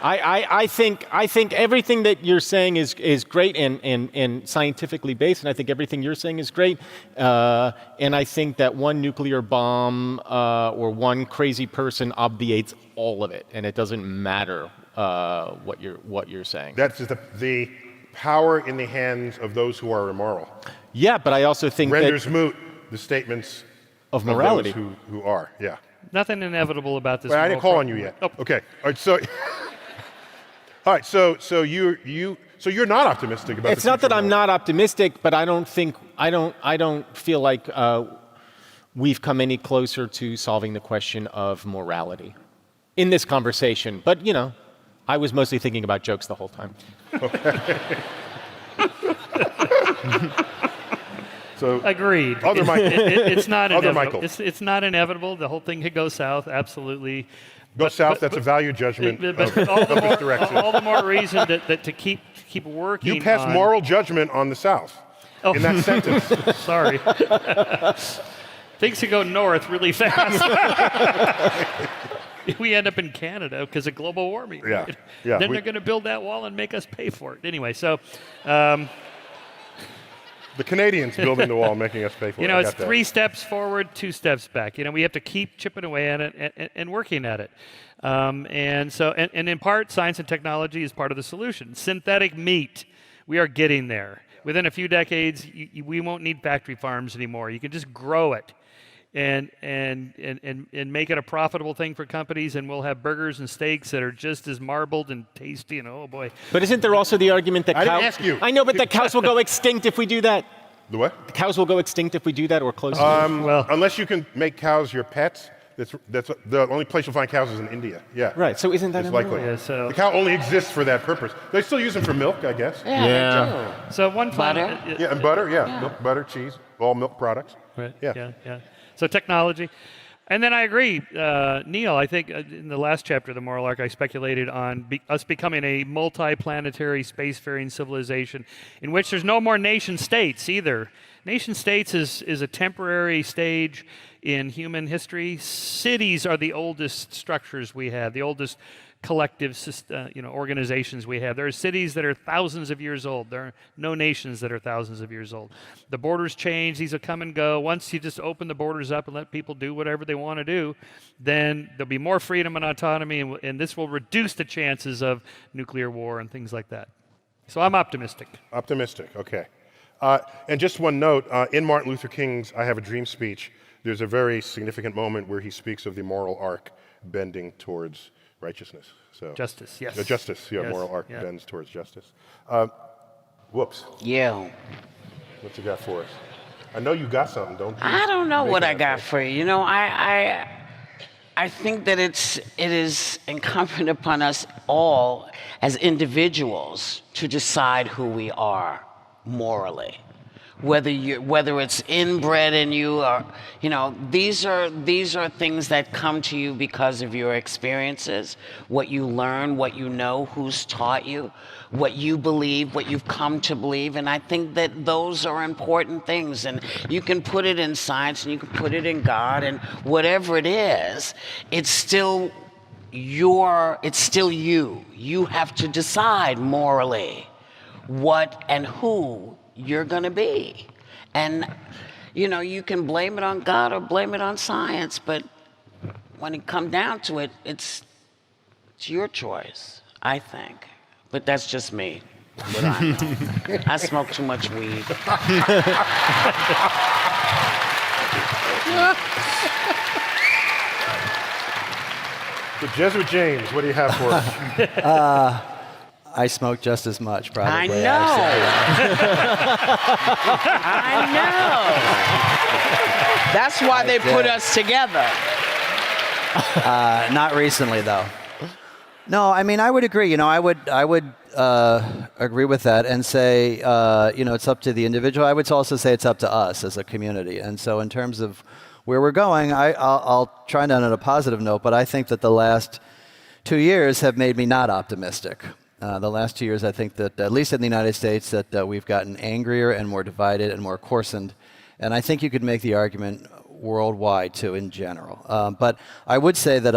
I think everything that you're saying is great and scientifically based, and I think everything you're saying is great. And I think that one nuclear bomb or one crazy person obviates all of it, and it doesn't matter what you're saying. That's the power in the hands of those who are immoral. Yeah, but I also think Renders that moot the statements of morality. of those who are. Yeah. Nothing inevitable about this. Well, I didn't call on you moral yet. pro- Okay. All right. So. All right. So you're not optimistic about. It's the not that future I'm of not optimistic, but I don't feel like we've come any closer to solving the question of morality in this conversation. But I was mostly thinking about jokes the whole time. So Agreed. Other Michael. It's not Other inevitable. Michael. It's not inevitable. The whole thing could go south. Absolutely. Go south. That's a value judgment But of all the this more, direction. all the more reason that to keep working. You pass on, moral judgment on the South in that sentence. Sorry. Things could go north really fast. We end up in Canada because of global warming. Yeah, right? yeah, Then we- they're going to build that wall and make us pay for it. Anyway, so The Canadians building the wall, making us pay for it. You know, I it's got that. 3 steps forward, 2 steps back. You know, we have to keep chipping away at it and working at it. And in part, science and technology is part of the solution. Synthetic meat, we are getting there. Within a few decades, we won't need factory farms anymore. You can just grow it and make it a profitable thing for companies, and we'll have burgers and steaks that are just as marbled and tasty, and oh boy. But isn't there also the argument that I didn't cows... ask you. I know, but the cows will go extinct if we do that. The what? The cows will go extinct if we do that or close to it. Well, Unless you can make cows your pets, that's the only place you'll find cows is in India. Yeah. Right, so isn't that It's immoral? likely. Yeah, so- The cow only exists for that purpose. They still use them for milk, I guess. Yeah. so one Butter? Yeah, and butter, yeah. Milk, butter, cheese, all milk products. Right. Yeah. Yeah. So technology. And then I agree, Neil, I think in the last chapter of The Moral Arc, I speculated on us becoming a multi-planetary spacefaring civilization in which there's no more nation states either. Nation states is a temporary stage in human history. Cities are the oldest structures we have, the oldest collective organizations we have. There are cities that are thousands of years old. There are no nations that are thousands of years old. The borders change. These will come and go. Once you just open the borders up and let people do whatever they want to do, then there'll be more freedom and autonomy, and this will reduce the chances of nuclear war and things like that. So I'm optimistic. Optimistic, okay. And just one note, in Martin Luther King's I Have a Dream speech, there's a very significant moment where he speaks of the moral arc bending towards righteousness. So Justice, yes. Justice, yeah, Yes, moral arc yeah. bends towards justice. Whoops, Yeah. what you got for us? I know you got something, don't you? I don't know Make what it I up, got right? for you. You know, I think that it is incumbent upon us all as individuals to decide who we are morally. Whether it's inbred in you or, you know, these are things that come to you because of your experiences, what you learn, what you know, who's taught you, what you believe, what you've come to believe. And I think that those are important things. And you can put it in science and you can put it in God and whatever it is, it's still you. You have to decide morally what and who you're going to be. And, you know, you can blame it on God or blame it on science, but when it comes down to it, it's your choice, I think. But that's just me. What I know. I smoke too much weed. So Jesuit James, what do you have for us? I smoke just as much, probably. I know. I know. That's why they put us together. Not recently, though. No, I mean, I would agree. You know, I would agree with that and say, you know, it's up to the individual. I would also say it's up to us as a community. And so in terms of where we're going, I'll try and end on a positive note, but I think that the last 2 years have made me not optimistic. The last 2 years, I think that, at least in the United States, that we've gotten angrier and more divided and more coarsened. And I think you could make the argument worldwide, too, in general. But I would say that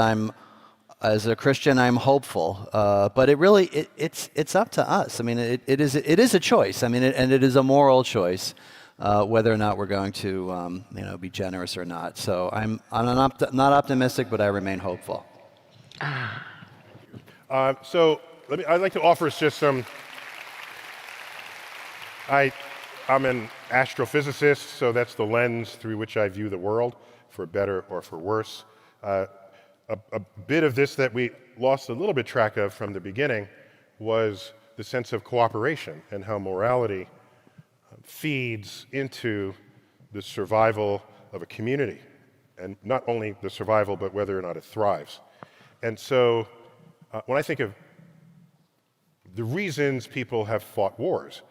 as a Christian, I'm hopeful. But it's up to us. I mean, it is a choice. I mean, and it is a moral choice whether or not we're going to, be generous or not. So I'm not optimistic, but I remain hopeful. So I'd like to offer us just some. I'm an astrophysicist, so that's the lens through which I view the world, for better or for worse. A bit of this that we lost a little bit track of from the beginning was the sense of cooperation and how morality feeds into the survival of a community, and not only the survival, but whether or not it thrives. And so when I think of the reasons people have fought wars,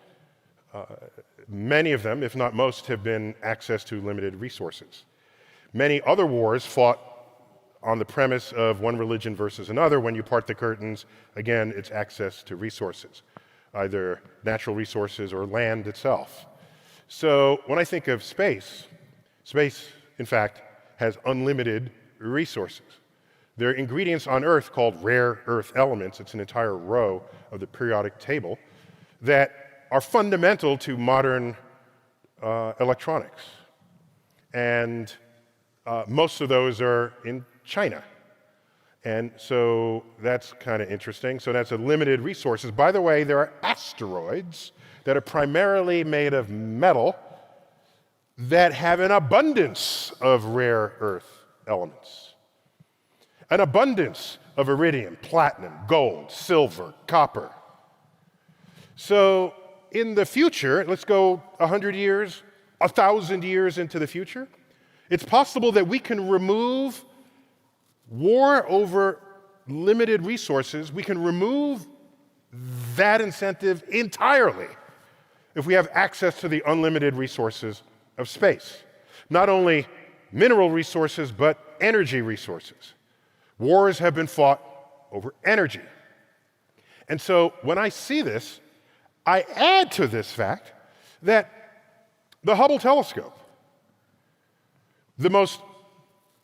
many of them, if not most, have been access to limited resources. Many other wars fought on the premise of one religion versus another. When you part the curtains, again, it's access to resources, either natural resources or land itself. So when I think of space, in fact, has unlimited resources. There are ingredients on Earth called rare earth elements. It's an entire row of the periodic table that are fundamental to modern electronics. And most of those are in China. And so that's kind of interesting. So that's a limited resources. By the way, there are asteroids that are primarily made of metal that have an abundance of rare earth elements. An abundance of iridium, platinum, gold, silver, copper. So in the future, let's go 100 years, 1,000 years into the future, it's possible that we can remove war over limited resources. We can remove that incentive entirely if we have access to the unlimited resources of space. Not only mineral resources, but energy resources. Wars have been fought over energy. And so when I see this, I add to this fact that the Hubble telescope, the most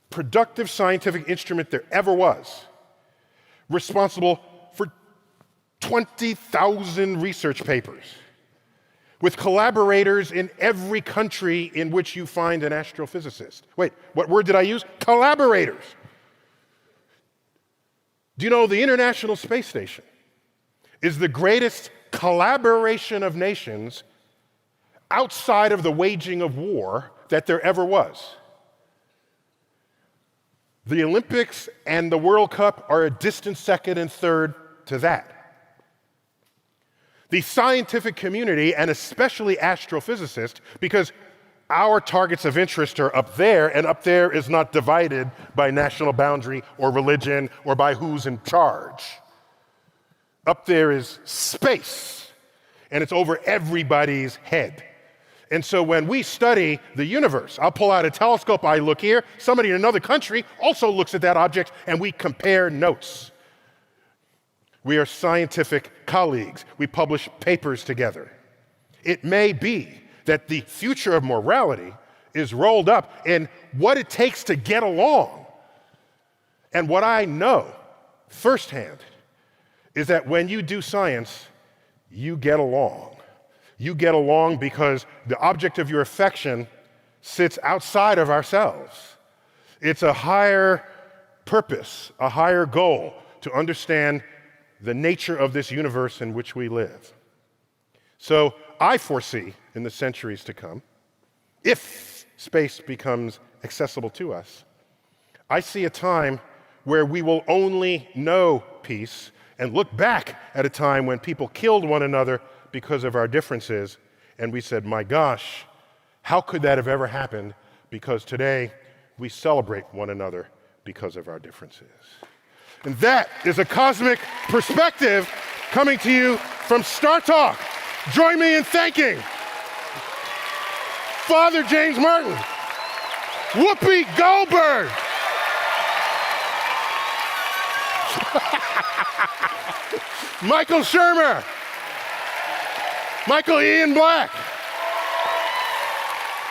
productive scientific instrument there ever was, responsible for 20,000 research papers, with collaborators in every country in which you find an astrophysicist. Wait, what word did I use? Collaborators. Do you know the International Space Station is the greatest collaboration of nations outside of the waging of war that there ever was? The Olympics and the World Cup are a distant second and third to that. The scientific community, and especially astrophysicists, because our targets of interest are up there, and up there is not divided by national boundary or religion or by who's in charge. Up there is space, and it's over everybody's head. And so when we study the universe, I'll pull out a telescope, I look here, somebody in another country also looks at that object, and we compare notes. We are scientific colleagues. We publish papers together. It may be that the future of morality is rolled up in what it takes to get along. And what I know firsthand is that when you do science, you get along. You get along because the object of your affection sits outside of ourselves. It's a higher purpose, a higher goal to understand the nature of this universe in which we live. So I foresee in the centuries to come, if space becomes accessible to us, I see a time where we will only know peace and look back at a time when people killed one another because of our differences, and we said, my gosh, how could that have ever happened? Because today we celebrate one another because of our differences. And that is a cosmic perspective coming to you from Startalk. Join me in thanking Father James Martin, Whoopi Goldberg, Michael Shermer, Michael Ian Black,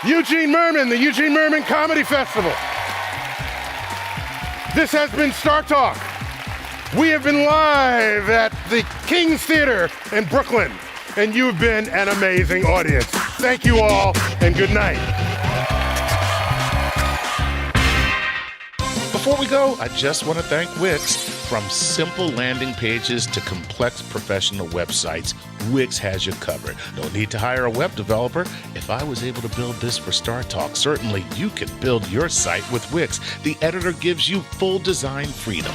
Eugene Merman, the Eugene Merman Comedy Festival. This has been Startalk. We have been live at the King's Theater in Brooklyn, and you've been an amazing audience. Thank you all, and good night. Before we go, I just want to thank Wix. From simple landing pages to complex professional websites, Wix has you covered. No need to hire a web developer. If I was able to build this for Startalk, certainly you can build your site with Wix. The editor gives you full design freedom.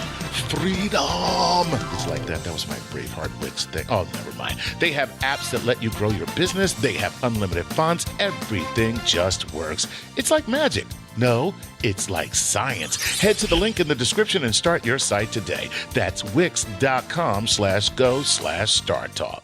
Freedom! It's like that. That was my Braveheart Wix thing. Oh, never mind. They have apps that let you grow your business. They have unlimited fonts. Everything just works. It's like magic. No, it's like science. Head to the link in the description and start your site today. That's wix.com/go/StarTalk.